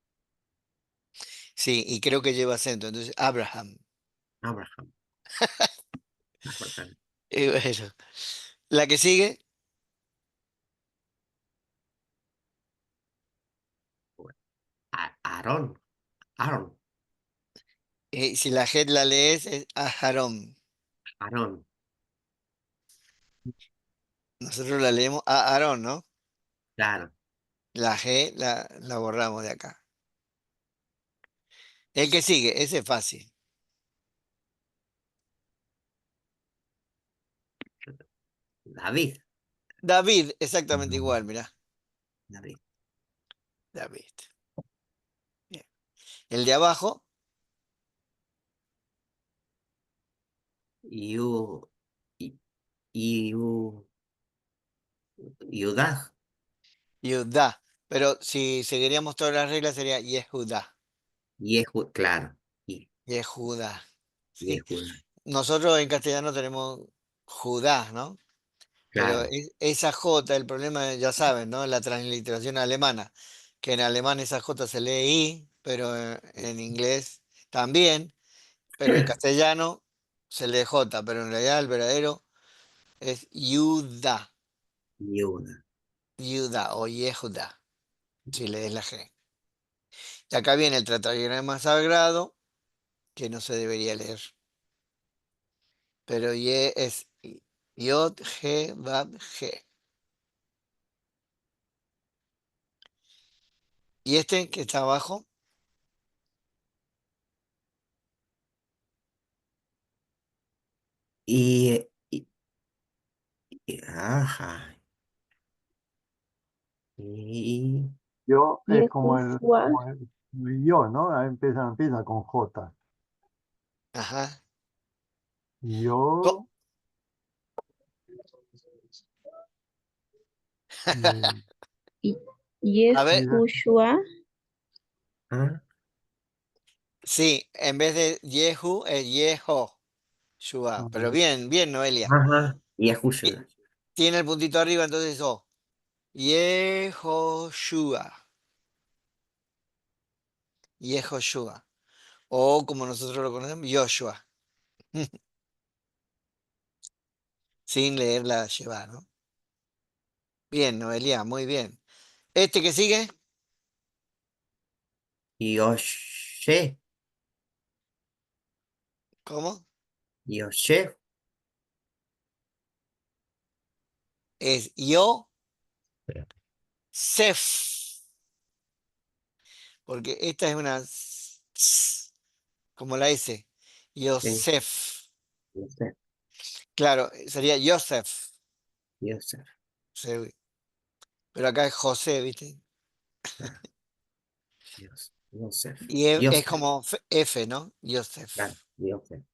Sí, y creo que lleva acento, entonces Abraham. Abraham. Abraham. Y bueno, la que sigue, Aarón. Aaron. si la G la lees, es Aharon. Aarón. Nosotros la leemos Aarón, ¿no? Claro. La G la borramos de acá. El que sigue, ese es fácil. David. David, exactamente igual, mm, mirá. David. David. Bien. El de abajo, Yu. y- Yu. Yudá. Judá. Pero si seguiríamos todas las reglas sería Yehudá. Claro. Y Yehudá. Sí. Yehudá. Nosotros en castellano tenemos Judá, ¿no? Pero Claro. esa J, el problema, ya saben, ¿no? La transliteración alemana, que en alemán esa J se lee I, pero en inglés también, pero en castellano se lee J, pero en realidad el verdadero es Yuda, Yudá. Yuda o Yehuda, si lees la G. Y acá viene el tratagrama sagrado, que no se debería leer, pero Ye es Yod, G, Bab, G. Y este que está abajo, Y, y- ajá. Y Yo es Yehoshua, como el yo, ¿no? Ahí empieza con J. ajá. Yo, eh, y- A ver, mira, Yehoshua, ah, sí, en vez de Yehu es Yehoshua. Pero bien, bien, Noelia. ajá. Y Ti- Yahushua. Tiene el puntito arriba, entonces O. Yehoshua. Yehoshua. O como nosotros lo conocemos, Joshua. Sin leer la Sheva, ¿no? Bien, Noelia, muy bien. ¿Este que sigue? Yoshe. ¿Cómo? Yoshe. Es eh, Yosef. Porque esta es una como la S. Sí, Yosef. Yosef, Claro, sería Yosef. Yosef, Sí, pero acá es José, ¿viste? claro, Yosef, Y es Yosef, como F, ¿no? claro, Yosef. Yosef.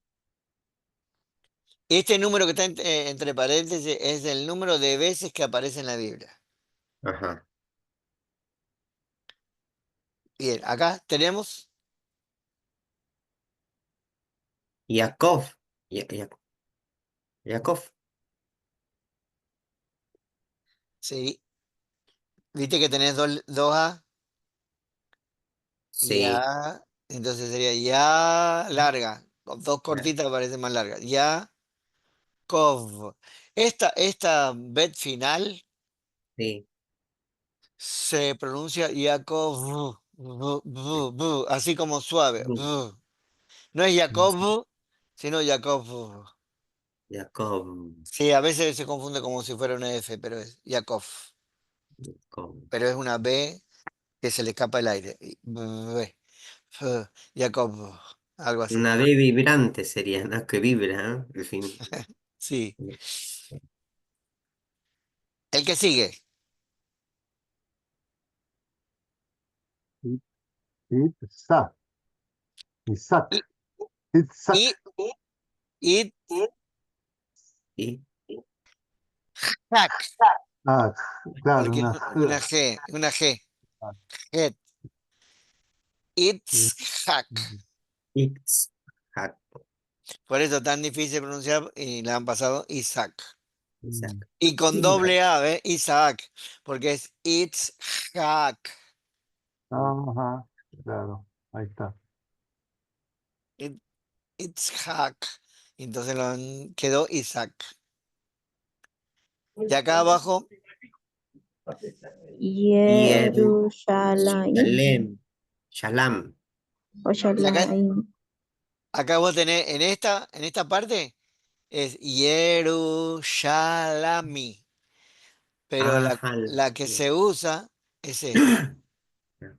Este número que está entre paréntesis es el número de veces que aparece en la Biblia. Ajá. Bien, acá tenemos, Yaakov, Yaakov, sí, viste que tenés dos A y sí, A, entonces sería ya larga, con dos ya, cortitas parece más larga. Ya, Kov. Esta bet final sí, se pronuncia Yaakov, así como suave. Bu, No es sí, Jacob, sino Jacob. Jacob, Sí, a veces se confunde como si fuera una F, pero es Jacob. Jacob. Pero es una B que se le escapa el aire. Jacob, algo así. Una B vibrante sería, ¿no? Que vibra, ¿no? En fin. Sí. El que sigue. I- Itzhak, Isaac, I, Itzhak, I, Itzhak. Y ah, claro, Porque una una G. G, una G. Ah, Het. I- Itzhak. Itzhak, Por eso tan difícil de pronunciar y la han pasado Isaac. mm, Isaac. Y con Isaac. doble A, ¿ves? Isaac. Porque es Itzhak. Ajá, claro, ahí está. Itzhak. Entonces quedó Isaac. Y acá abajo, Jerusalén Shalem, Shalom. o y acá, Shalim. acá vos tenés en esta parte es Yerushalami. Pero Ah, la que Shalom. se usa es esta. Shalom.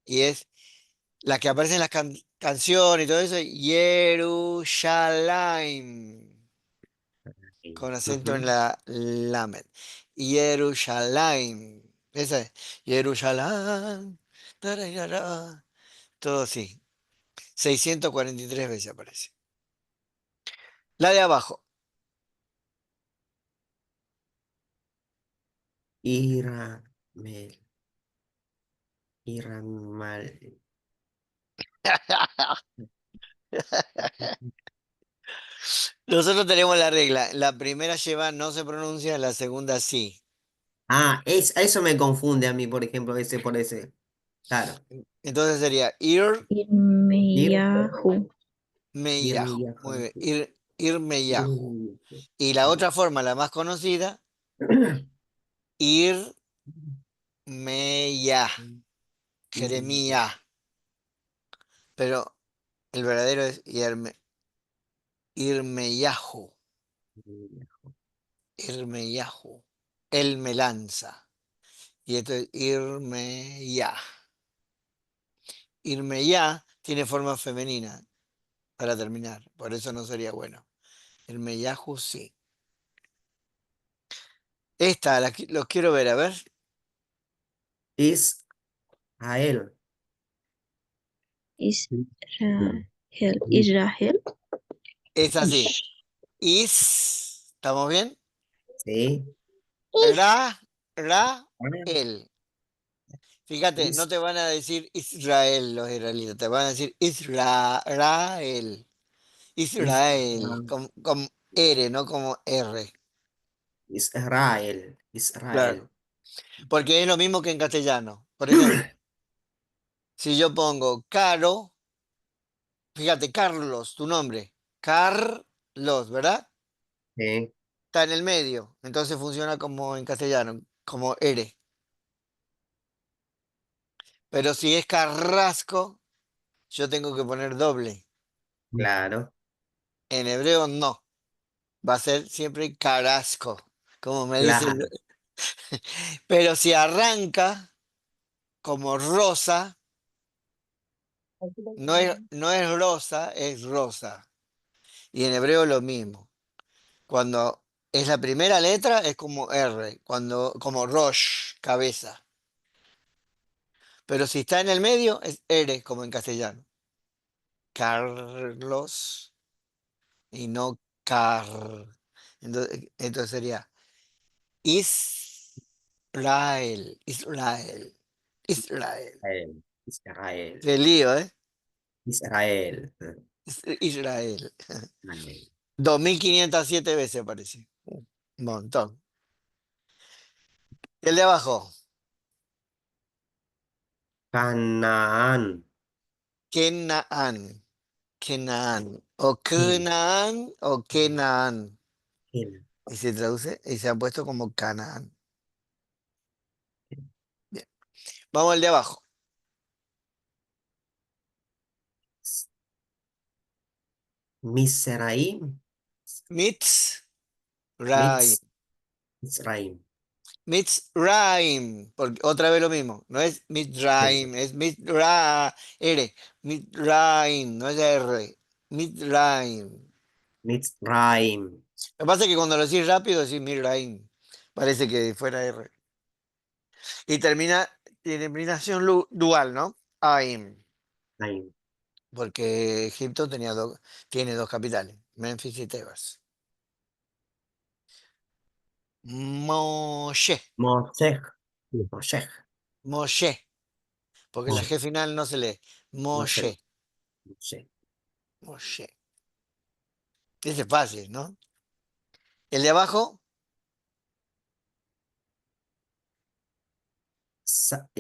Y es la que aparece en las canciones y todo eso, Yerushalayim. Con acento en Ujú. la lamed. Yerushalayim. Esa es. Yerushalayim. Tararara. Todo así. 643 veces aparece. La de abajo. Iramel, Iramal. Nosotros tenemos la regla. La primera lleva no se pronuncia, la segunda sí. Ah, eso me confunde a mí, por ejemplo, ese por ese. Claro. Entonces sería Ir, Irmiyahu. Irmeyahu. Muy Irmiyahu. bien. Irmeyahu. Irmiyahu. Y la otra forma, la más conocida, Irmeyah. Jeremías. Pero el verdadero es Irmeyahu. Irmeyahu. Él me lanza. Y esto es Irmeyah. Irmeyah tiene forma femenina, para terminar. Por eso no sería bueno. Irmeyahu sí. Esta, los quiero ver, a ver. Israel. Israel. Israel. Es así. Ish. ¿Estamos bien? Sí. Ra, Ra, el. Fíjate, no Is- te van a decir Israel los israelitas, te van a decir Israel. Israel, Isra- con R, no como R. Israel. Israel. Claro, porque es lo mismo que en castellano. Por ejemplo, si yo pongo Caro, fíjate, Carlos, tu nombre. Carlos, ¿verdad? Sí, Está en el medio, entonces funciona como en castellano, como R. Pero si es Carrasco, yo tengo que poner doble. claro. En hebreo no, va a ser siempre Carrasco, como me dicen. Claro. Pero si arranca como Rosa, No es rosa, es rosa. Y en hebreo lo mismo. Cuando es la primera letra es como R, como Rosh, cabeza. Pero si está en el medio es R, como en castellano. Carlos y no Car. Entonces sería Israel, Israel, Israel. Israel. Israel. Qué lío, ¿eh? Israel. Israel. Israel. 2507 veces aparece. Un montón. Y el de abajo, Canaán. Kenaan. Kenaan. O Ken- Kenaan o Kenaan. Ken- Y se traduce y se ha puesto como Canaán. Bien. Vamos al de abajo. Misraim. Mitzrayim. Mitz. Misraim. Mitzrayim. Porque otra vez lo mismo. No es Eso. Mitzrayim, es R. Mitzrayim, no es R. Mitzrayim. Mitzrayim. Lo que pasa es que cuando lo decís rápido decís Mitzrayim. Parece que fuera R. Y tiene terminación dual, ¿no? Aim. Aim. Porque Egipto tiene dos capitales, Memphis y Tebas. Moshe, Moshe. Sí. Moshe. Moshe, porque la Moshe. G final no se lee. No sé. Moshe, Moshe. Moshe. Ese es fácil, ¿no? El de abajo Está.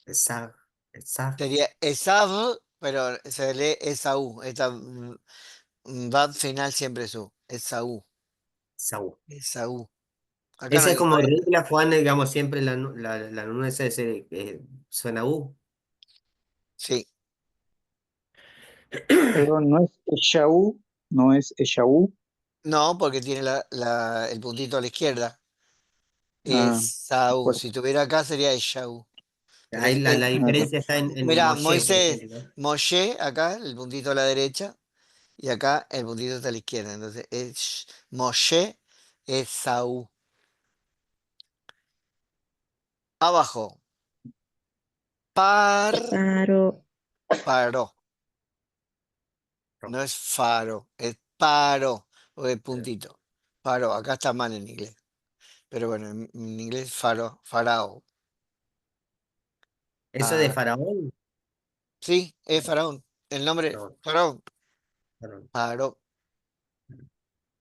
Esa. Esa. sería Esav, pero se lee Esaú. Esta Bab final siempre es U. Esaú, Saúl. Esaú. Acá no Esa es hay, como regla, Juan, digamos, siempre la nuna esa suena U. sí, Perdón, no es Esaú, no es Esaú. no, porque tiene el puntito a la izquierda. Ah, Esaú. por- Si tuviera acá sería Esaú. Pero Ahí la ah, diferencia está en mira, Moshe, por Moisés, ejemplo. Moshe, acá, el puntito a la derecha, y acá el puntito está a la izquierda. Entonces, es Moshe, Esaú. Abajo, Paro, paró. No es faro, es paro, o el puntito. Paró, acá está mal en inglés. Pero bueno, en inglés faro, farao. Eso de Ah, Faraón. sí, es faraón. El nombre, No, faraón, perdón. paró.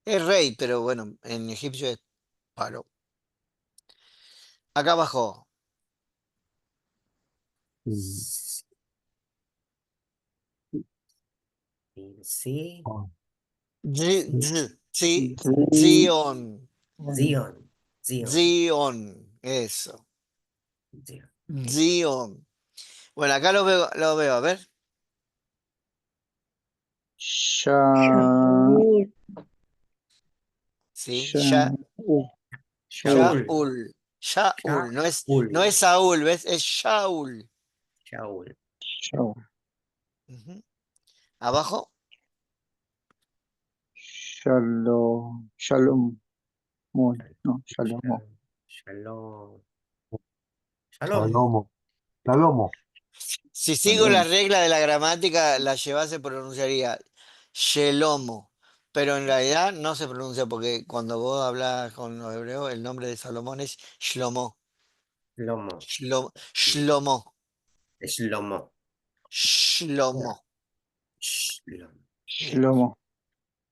Es rey, pero bueno, en egipcio es paró. Acá abajo, Sí. Sí. Ah, Sí, sí, Zion, Zion. Zion. Zion, eso, Zion. Zion. Bueno, acá lo veo, a ver. Sha, Shaul, Sí, Shaul, Shaul, Shaul. Shaul, Shaul, no es Shaul. Saúl, ¿ves? Es Shaul. Shaul. Shaul, Ujú. Abajo, Shalom, Shalom, no, Shalom, Shalom. Shalom. Shalom. Salomo. Salomo. si sigo la Shalom. regla de la gramática, la lleva se pronunciaría Shelomo, pero en realidad no se pronuncia porque cuando vos hablas con los hebreos, el nombre de Salomón es Shlomo, Lomo. Shlomo, Shlomo. Shlomo. Shlomo. Bien, Shlomo,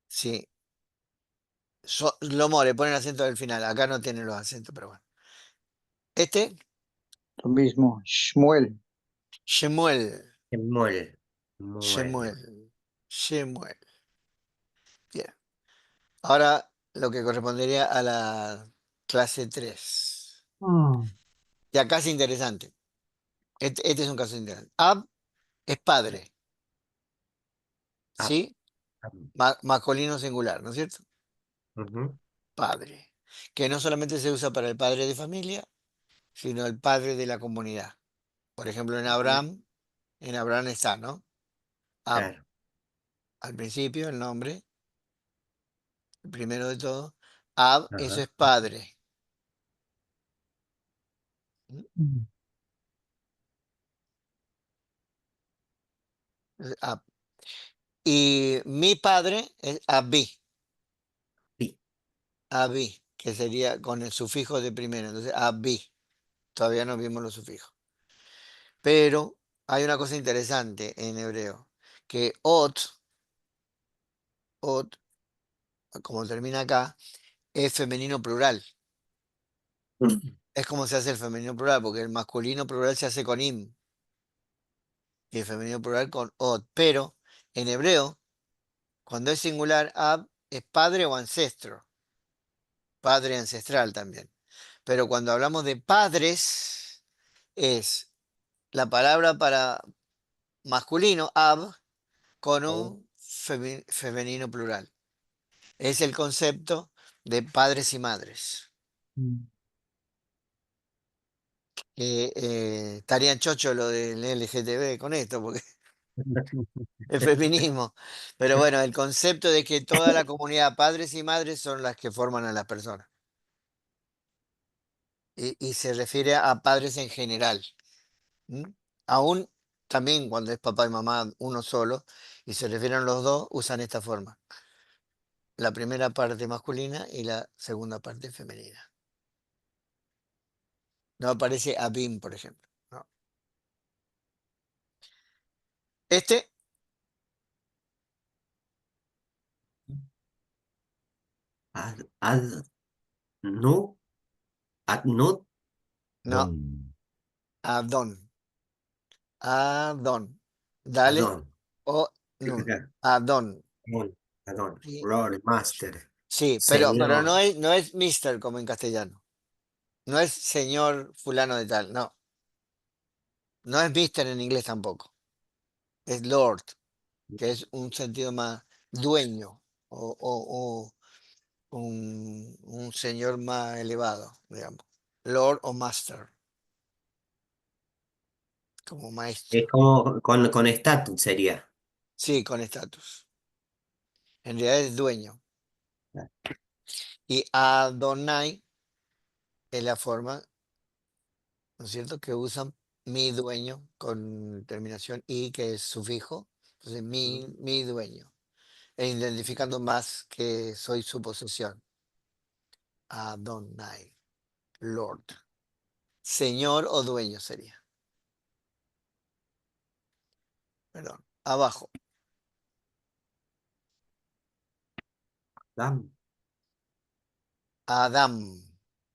sí. Lomo le ponen acento al final, acá no tienen los acentos, pero bueno. Este, lo mismo, Shmuel, Shemuel, Shemuel. Muel. Shemuel, Shemuel. Bien. Ahora lo que correspondería a la clase 3. Mm, Y acá es interesante. Este es un caso interesante. Ab es padre, Ab. ¿sí? Ab. Masculino singular, ¿no es cierto? Ujú. Padre. Que no solamente se usa para el padre de familia, sino el padre de la comunidad Por ejemplo, en Abraham está, ¿no? Ab, Claro. al principio, el nombre, el primero de todo. Ab, eso Ajá. es padre. Mm. Ab. Y mi padre es Abi, Sí. Abi, que sería con el sufijo de primero. Entonces, Abi. Todavía no vimos los sufijos. Pero hay una cosa interesante en hebreo, que ot, como termina acá, es femenino plural. Es como se hace el femenino plural, porque el masculino plural se hace con im y el femenino plural con ot. Pero en hebreo, cuando es singular, ab es padre o ancestro, padre ancestral también. Pero cuando hablamos de padres, es la palabra para masculino, ab, con Oh. un femenino plural. Es el concepto de padres y madres. Mm. Que estarían chocho lo del LGTB con esto, porque el feminismo. Pero bueno, el concepto de que toda la comunidad, padres y madres, son las que forman a las personas. Y se refiere a padres en general. ¿M? Aún también cuando es papá y mamá uno solo, y se refieren a los dos, usan esta forma. La primera parte masculina y la segunda parte femenina. No aparece Abim, por ejemplo. No. Este, Ad, no, adnot, no, Don. Adón. Adón. Dale Adón. o nun. Adón. Adón, Adón. Sí, Lord, Master, sí, pero Señor. no es Mister como en castellano. No es señor fulano de tal. No. No es Mister en inglés tampoco. Es Lord, que es un sentido más dueño o un señor más elevado, digamos. Lord o Master, como Es maestro. como con estatus sería. Sí, con estatus. En realidad es dueño. Y Adonai es la forma, ¿no es cierto?, que usan mi dueño con terminación i, que es sufijo. Entonces, mi dueño. E identificando más que soy su posesión. Adonai, Lord. Señor o dueño sería. Perdón. Abajo. Adam. Adam.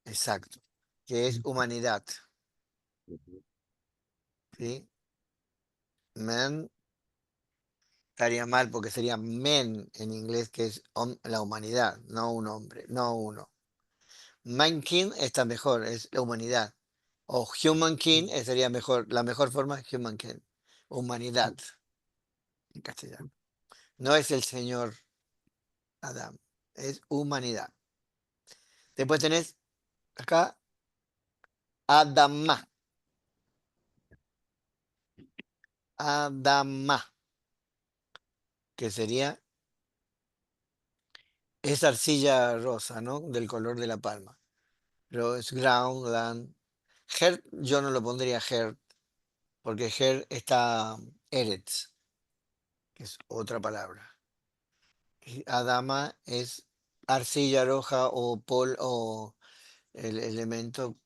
Exacto. Que es humanidad. ¿Sí? Men estaría mal porque sería men en inglés, que es la humanidad, no un hombre, no uno. Mankind está mejor, es la humanidad. O humankind sería mejor, la mejor forma es humankind, humanidad en castellano. No es el señor Adam, es humanidad. Después tenés acá Adamá, Adamá, que sería esa arcilla rosa, ¿no? Del color de la palma. Pero es ground, land. Her, yo no lo pondría her, porque her está Eretz, que es otra palabra. Y Adama es arcilla roja o o el elemento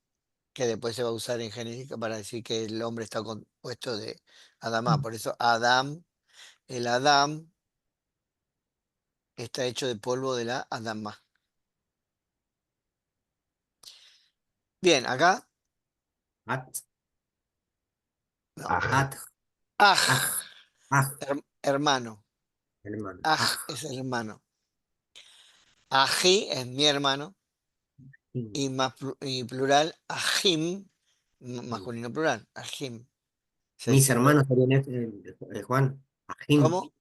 que después se va a usar en genética para decir que el hombre está compuesto de Adama. Por eso Adam, el Adam está hecho de polvo de la Adama. Bien, acá, At, no. Aj. at, Aj, aj, aj, hermano. hermano. Aj Aj. es hermano. Ají es mi hermano. Y, y plural, ajim, masculino plural, ajim. Se Mis siente, hermanos serían Juan. Ajim. ¿cómo?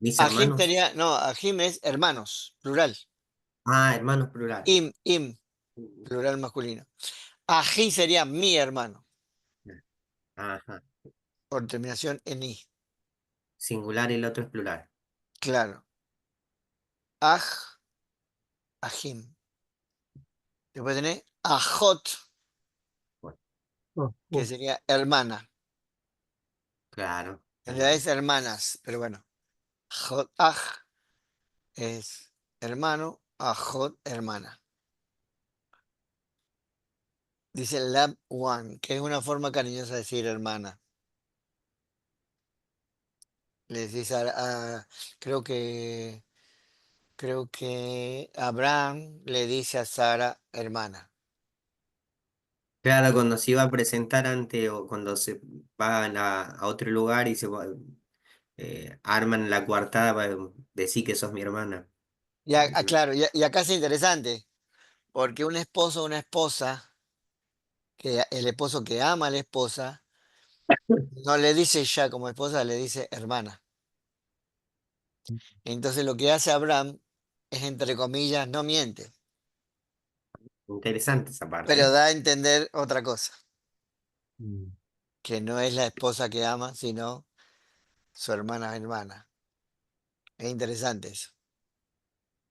Mis Ajim hermanos. sería, no, ajim es hermanos, plural. Ah, hermanos plural. Im, plural masculino. Ají sería mi hermano. Ajá. por terminación en i. Singular y el otro es plural. Claro. Aj, ajim. Después tenés ajot, Bueno, Oh, que oh, sería hermana. claro. En realidad Hermano. es hermanas, pero bueno. Ajot, aj es hermano, ajot, hermana. Dice lab one, que es una forma cariñosa de decir hermana. Le decís creo que Abraham le dice a Sara hermana. Claro, cuando se iba a presentar ante o cuando se van a otro lugar y arman la coartada para decir que sos mi hermana. Claro, y acá es interesante, porque un esposo o una esposa, que el esposo que ama a la esposa, no le dice ya como esposa, le dice hermana. Entonces lo que hace Abraham es, entre comillas, no miente, Interesante esa parte, pero ¿eh? da a entender otra cosa, mm, que no es la esposa que ama, sino su hermana. Es interesante eso.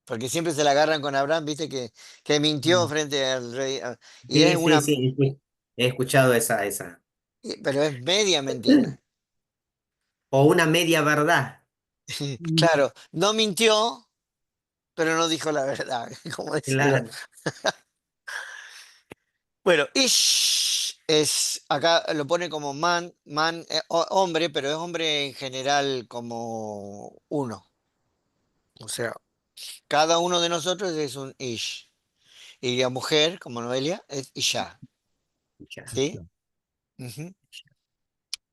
Porque siempre se la agarran con Abraham, viste, que mintió mm. frente al rey. Y es Sí, sí, una, sí, sí. He escuchado esa. pero es media mentira. O una media verdad. Claro, no mintió, pero no dijo la verdad, como decirlo. Claro. Bueno, Ish es, acá lo pone como hombre, pero es hombre en general como uno. O sea, cada uno de nosotros es un Ish. Y la mujer, como Noelia, es Isha. Ya, ¿Sí? Ujú.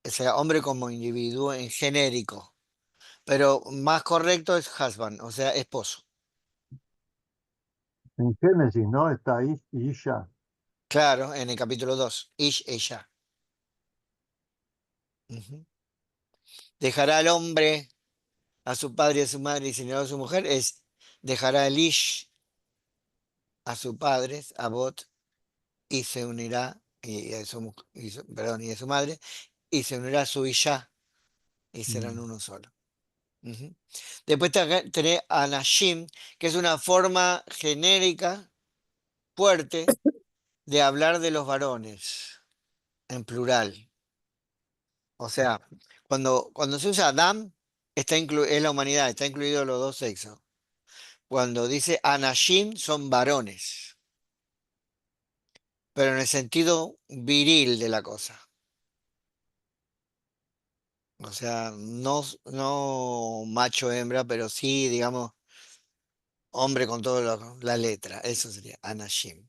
O sea, hombre como individuo en genérico. Pero más correcto es husband, o sea, esposo. En Génesis, ¿no? Está ahí Isha. Claro, en el capítulo 2 Ish, ella. Ujú. Dejará al hombre a su padre y a su madre y señor a su mujer, dejará el Ish a su padre, a Bot, y se unirá, perdón, y a su madre, y se unirá a su Isha, y serán Mm. uno solo. Ujú. Después tenés a Nashim, que es una forma genérica, fuerte, de hablar de los varones, en plural. O sea, cuando se usa Adam, es la humanidad, está incluido los dos sexos. Cuando dice Anashim, son varones, pero en el sentido viril de la cosa. O sea, no macho hembra, pero sí, digamos, hombre con toda la letra. Eso sería Anashim.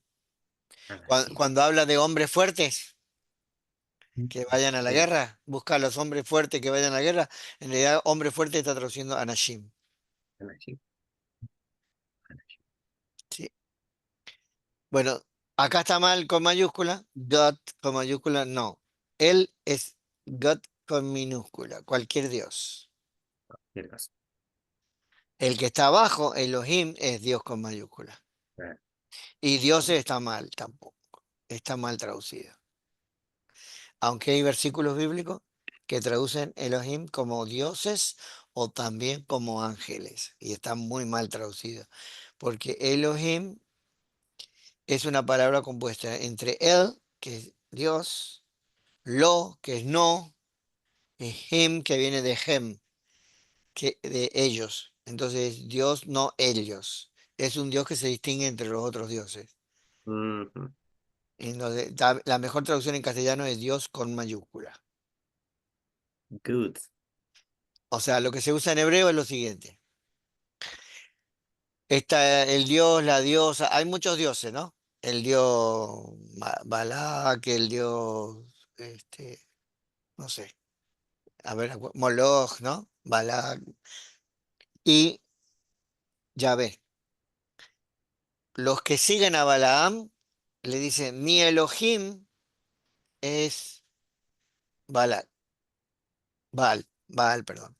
ah, Cuando, sí. cuando habla de hombres fuertes Mm. que vayan a la Sí, guerra, busca a los hombres fuertes que vayan a la guerra. En realidad, hombre fuerte está traduciendo Anashim. sí. Sí. Bueno, acá está mal con mayúscula, God con mayúscula, no. Él es God con minúscula, cualquier Dios. Tienes razón. El que está abajo, Elohim, es Dios con mayúscula. Ah, Y Dios está mal tampoco, está mal traducido. Aunque hay versículos bíblicos que traducen Elohim como dioses o también como ángeles. Y está muy mal traducido. Porque Elohim es una palabra compuesta entre El, que es Dios, Lo, que es no, y Him, que viene de Hem, que de ellos. Entonces, Dios, no ellos. Es un Dios que se distingue entre los otros dioses. ujú. Entonces, la mejor traducción en castellano es Dios con mayúscula. Good. O sea, lo que se usa en hebreo es lo siguiente. Está el dios, la diosa, hay muchos dioses, ¿no? El dios Balak, el dios, no sé, a ver, Moloch, ¿no? Balak y Yahvé. Los que siguen a Balaam le dicen, mi Elohim es Balak, Baal, perdón.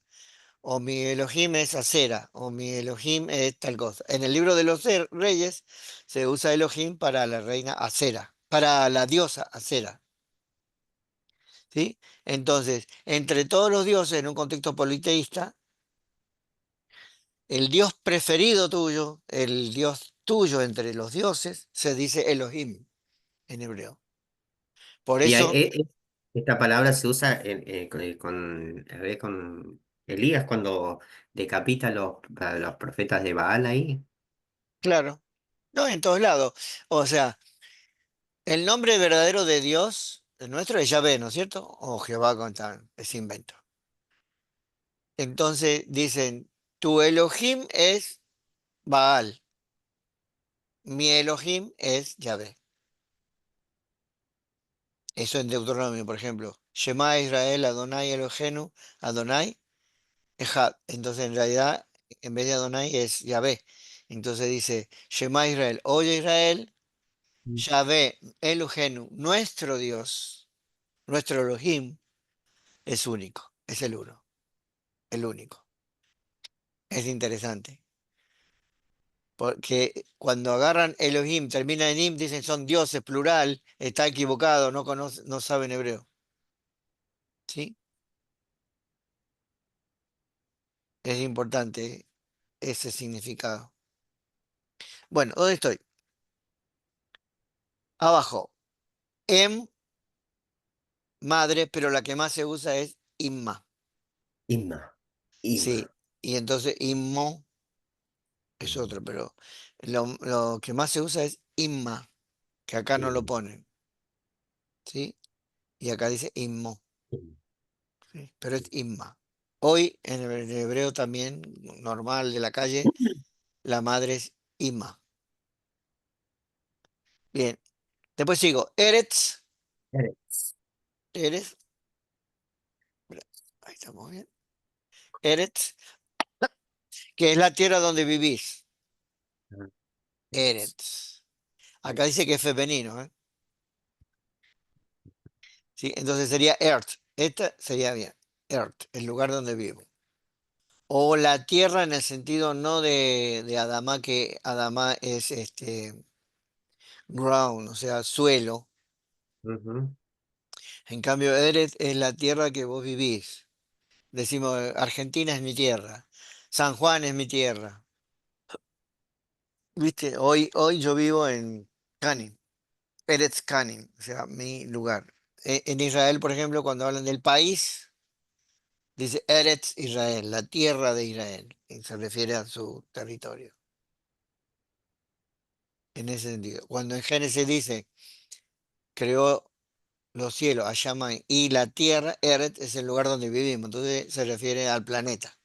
O mi Elohim es Acera, o mi Elohim es tal cosa. En el libro de los reyes se usa Elohim para la reina Acera, para la diosa Acera. ¿sí? Entonces, entre todos los dioses, en un contexto politeísta, el dios preferido tuyo, el dios tuyo entre los dioses, se dice Elohim en hebreo. Por Y eso, esta palabra se usa a ver, con Elías cuando decapita a los profetas de Baal ahí. claro, no en todos lados. O sea, el nombre verdadero de Dios, el nuestro, es Yahvé, ¿no es cierto? O Jehová con tal, es invento. Entonces dicen, tu Elohim es Baal, mi Elohim es Yahvé. Eso en Deuteronomio, por ejemplo. Shema Israel, Adonai Elohenu, Adonai Ejad. Entonces en realidad, en vez de Adonai es Yahvé. Entonces dice, Shema Israel, oye Israel, Yahvé Elohenu, nuestro Dios, nuestro Elohim, es único, es el uno, el único. Es interesante. Porque cuando agarran Elohim, termina en im, dicen son dioses, plural, está equivocado, no saben hebreo. ¿Sí? Es importante ese significado. Bueno, ¿dónde estoy? Abajo. Em, madre, pero la que más se usa es imma. Inma. Sí. Inma. Y entonces immo es otro, pero lo que más se usa es imma, que acá no lo Inma. ponen. ¿Sí? Y acá dice immo. ¿Sí? Pero es imma. Hoy en el hebreo también, normal de la calle, la madre es imma. Bien. Después sigo. Eretz. Eretz. Eretz. Ahí estamos bien. Eretz, que es la tierra donde vivís. Ah, Eretz. Eretz. Acá dice que es femenino, ¿eh? Sí, entonces sería Earth. Esta sería bien. Earth, el lugar donde vivo. O la tierra en el sentido no de Adamá, que Adamá es ground, o sea, suelo. Ujú. En cambio, Eretz es la tierra que vos vivís. Decimos, Argentina es mi tierra. San Juan es mi tierra. ¿Viste? Hoy yo vivo en Canning, Eretz Canning, o sea, mi lugar. En Israel, por ejemplo, cuando hablan del país, dice Eretz Israel, la tierra de Israel, y se refiere a su territorio, en ese sentido. Cuando en Génesis dice, creó los cielos, Hashamayim, y la tierra, Eretz, es el lugar donde vivimos, entonces se refiere al planeta.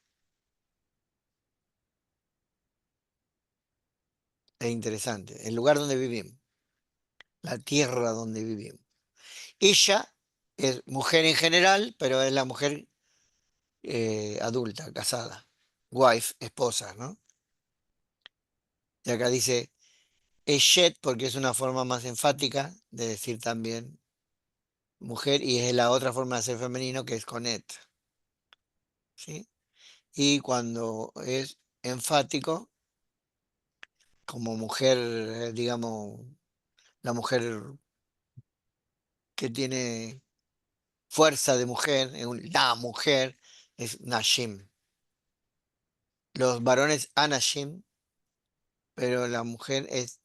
Es interesante, el lugar donde vivimos, la tierra donde vivimos. Ella es mujer en general, pero es la mujer adulta, casada, wife, esposa, ¿no? Y acá dice Eshet porque es una forma más enfática de decir también mujer y es la otra forma de ser femenino que es conet, ¿sí? Y cuando es enfático, como mujer, digamos, la mujer que tiene fuerza de mujer, la mujer, es Nashim. Los varones Anashim, pero la mujer es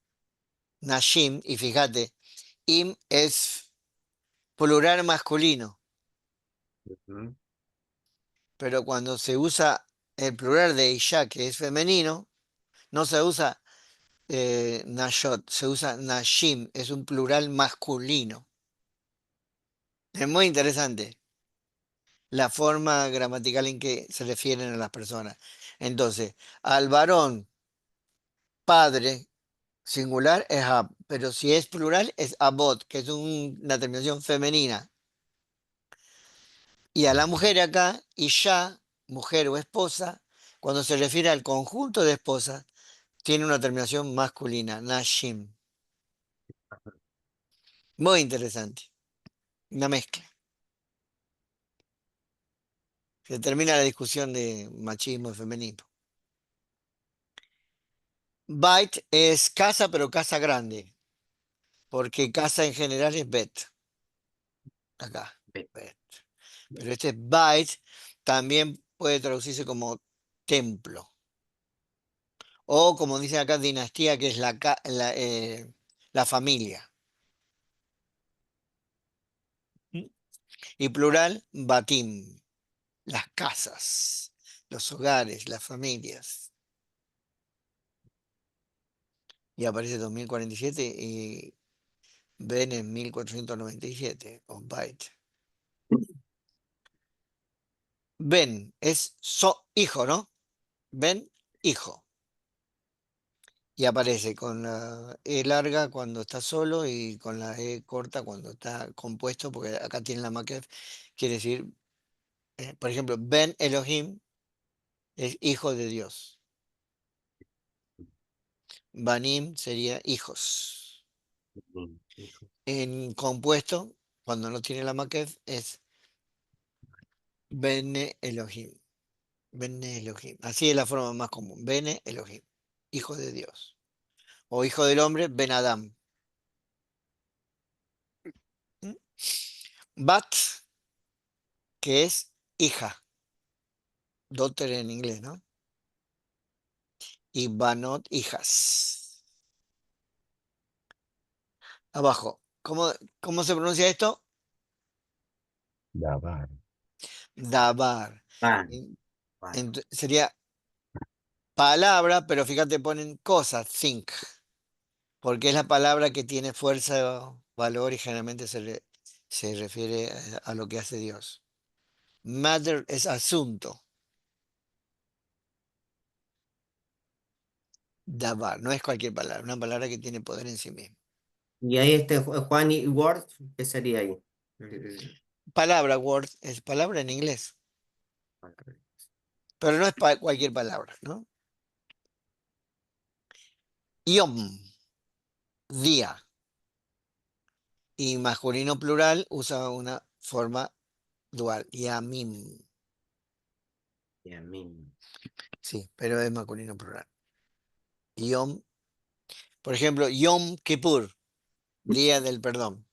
Nashim, y fíjate, Im es plural masculino, Ujú. pero cuando se usa el plural de Isha, que es femenino, no se usa Nashot, se usa Nashim, es un plural masculino. Es muy interesante la forma gramatical en que se refieren a las personas. Entonces, al varón, padre, singular es ab, pero si es plural es abot, que es una terminación femenina. Y a la mujer acá, Isha, mujer o esposa, cuando se refiere al conjunto de esposas, tiene una terminación masculina, Nashim. Muy interesante. Una mezcla. Se termina la discusión de machismo y feminismo. Bait es casa, pero casa grande, porque casa en general es bet, acá. Bet. Bet. Pero este Bait también puede traducirse como templo. O como dicen acá, dinastía, que es la familia. ¿Mm? Y plural, Batim, las casas, los hogares, las familias. Y aparece 2047 y Ben en 1497, o Bait. Ben es hijo, ¿no? Ben, hijo. Y aparece con la E larga cuando está solo y con la E corta cuando está compuesto, porque acá tiene la maquet, quiere decir, por ejemplo, Ben Elohim es hijo de Dios. Banim sería hijos. Hijo. En compuesto, cuando no tiene la maquet, es Bene Elohim. Bene Elohim. Así es la forma más común. Bene Elohim. Hijo de Dios. O hijo del hombre, Ben Adam. ¿Mm? Bat, que es hija. Daughter en inglés, ¿no? Y Banot, hijas. Abajo. ¿Cómo se pronuncia esto? Dabar. Dabar. Van, En- van. Sería palabra, pero fíjate, ponen cosas, think, porque es la palabra que tiene fuerza, valor y generalmente se refiere a lo que hace Dios. Matter es asunto. Dabar, no es cualquier palabra, una palabra que tiene poder en sí misma. Y ahí Juan y Word, ¿qué sería ahí? El- Palabra, word, es palabra en inglés, pero no es cualquier palabra, ¿no? Yom, día, y masculino plural usa una forma dual, yamim, Y a mí, sí, pero es masculino plural. Yom, por ejemplo, Yom Kippur, día del perdón.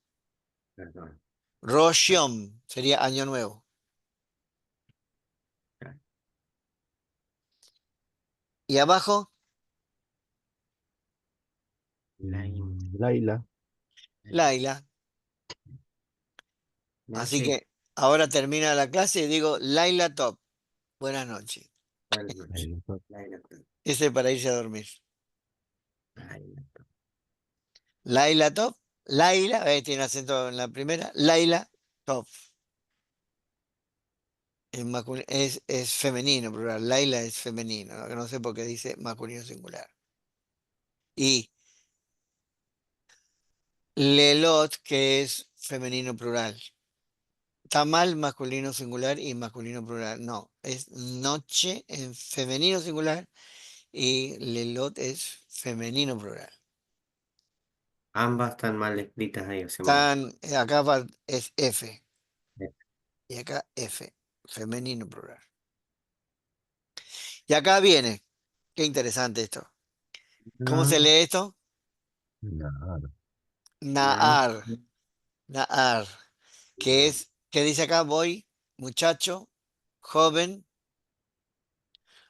perdón. Rosh Yom sería año nuevo. Y abajo, Laila. Laila. Mira, Así sí, que ahora termina la clase y digo, Laila Top, buenas noches. buenas noches. Laila. Laila, Ese para irse a dormir. Laila. Laila Top, Laila, tiene acento en la primera, Laila Top. Es femenino, plural. Laila es femenino, ¿no? Que no sé por qué dice masculino singular. Y Lelot, que es femenino plural. Está mal masculino singular y masculino plural. No, es noche en femenino singular y Lelot es femenino plural. Ambas están mal escritas ahí, hacemos. Acá es F y acá F, femenino plural. Y acá viene, qué interesante esto. ¿Cómo se No, lee esto? Nada. no, Naar, Naar, que no. es, ¿qué dice acá? Voy, muchacho, joven,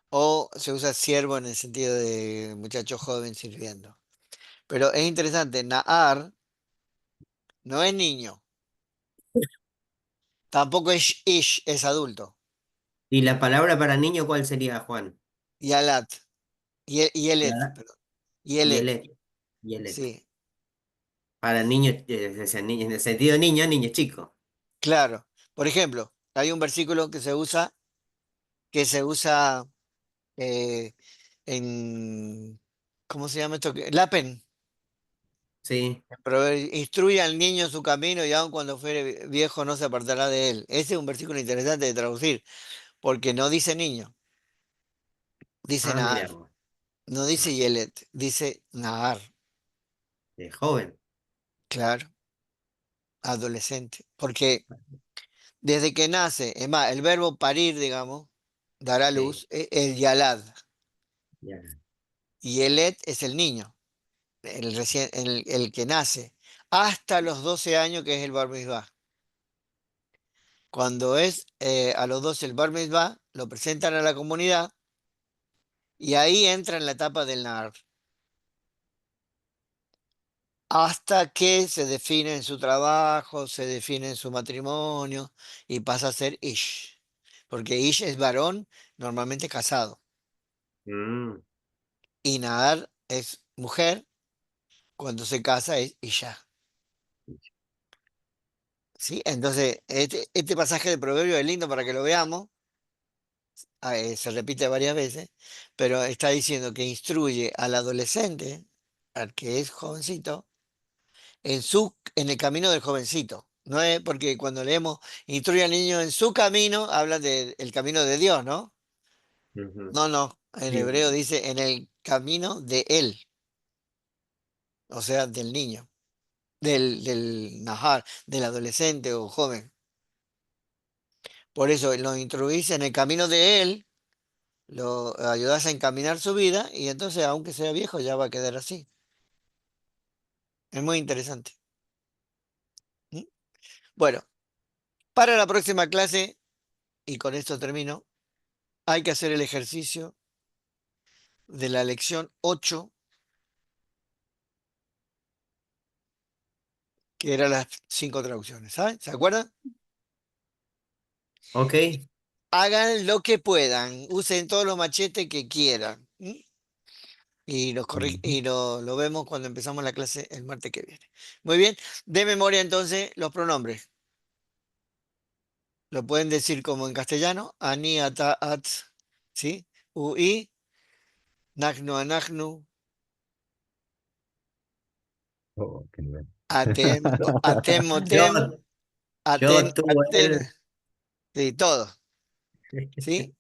o se usa siervo en el sentido de muchacho joven sirviendo. Pero es interesante, Naar no es niño, tampoco es ish, es adulto. ¿Y la palabra para niño cuál sería, Juan? Y alat, y elet, Ya. perdón. Y elet, Yelet. Yelet. sí, Para niños, en el sentido niño, niño chico. claro. Por ejemplo, hay un versículo que se usa eh, en, ¿cómo se llama esto? Lapen. Sí. Instruye al niño en su camino y aun cuando fuere viejo no se apartará de él. Ese es un versículo interesante de traducir, porque no dice niño, dice Ah, Nahar. mira vos. No dice Ah, Yelet, dice Nahar. de joven. Claro, adolescente. Porque desde que nace, es más, el verbo parir, digamos, dar a Sí, luz, el Yalad. ya. Y Yelet es el niño, el que nace, hasta los 12 años, que es el Bar Mitzvah. Cuando es a los 12 el Bar Mitzvah, lo presentan a la comunidad y ahí entra en la etapa del Nar. Hasta que se define en su trabajo, se define en su matrimonio y pasa a ser Ish. Porque Ish es varón normalmente casado Mm, y Nar es mujer, cuando se casa es Isha. ¿Sí? Entonces, este pasaje de Proverbio es lindo para que lo veamos, se repite varias veces, pero está diciendo que instruye al adolescente, al que es jovencito, en el camino del jovencito. No es porque cuando leemos instruye al niño en su camino, habla del camino de Dios, ¿no? ujú. No, no. En Sí. hebreo dice en el camino de él, o sea, del niño, del Nahar, del adolescente o joven. Por eso lo instruís en el camino de él, lo ayudas a encaminar su vida y entonces, aunque sea viejo, ya va a quedar así. Es muy interesante. ¿Mm? Bueno, para la próxima clase, y con esto termino, hay que hacer el ejercicio de la lección 8, que eran las 5 traducciones, ¿saben? ¿Se acuerdan? Ok, Hagan lo que puedan, usen todos los machetes que quieran. Y, Ujú. y lo vemos cuando empezamos la clase el martes que viene. Muy bien, de memoria entonces los pronombres. Lo pueden decir como en castellano, ani, ata, at, ¿sí? Ui, nahnu, anahnu, Oh, qué nivel. atem, atem, yo, motem, aten, yo, tú, aten, él. sí, todo, ¿sí?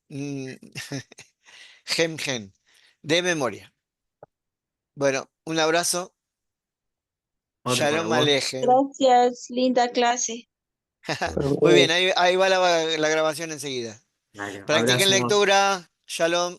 Gem, gen, de memoria. Bueno, un abrazo, Otro para shalom vos. alejem. Gracias, linda clase. Muy bien, Pero, ahí va la grabación enseguida. Dale, Practiquen abrazo. lectura, shalom.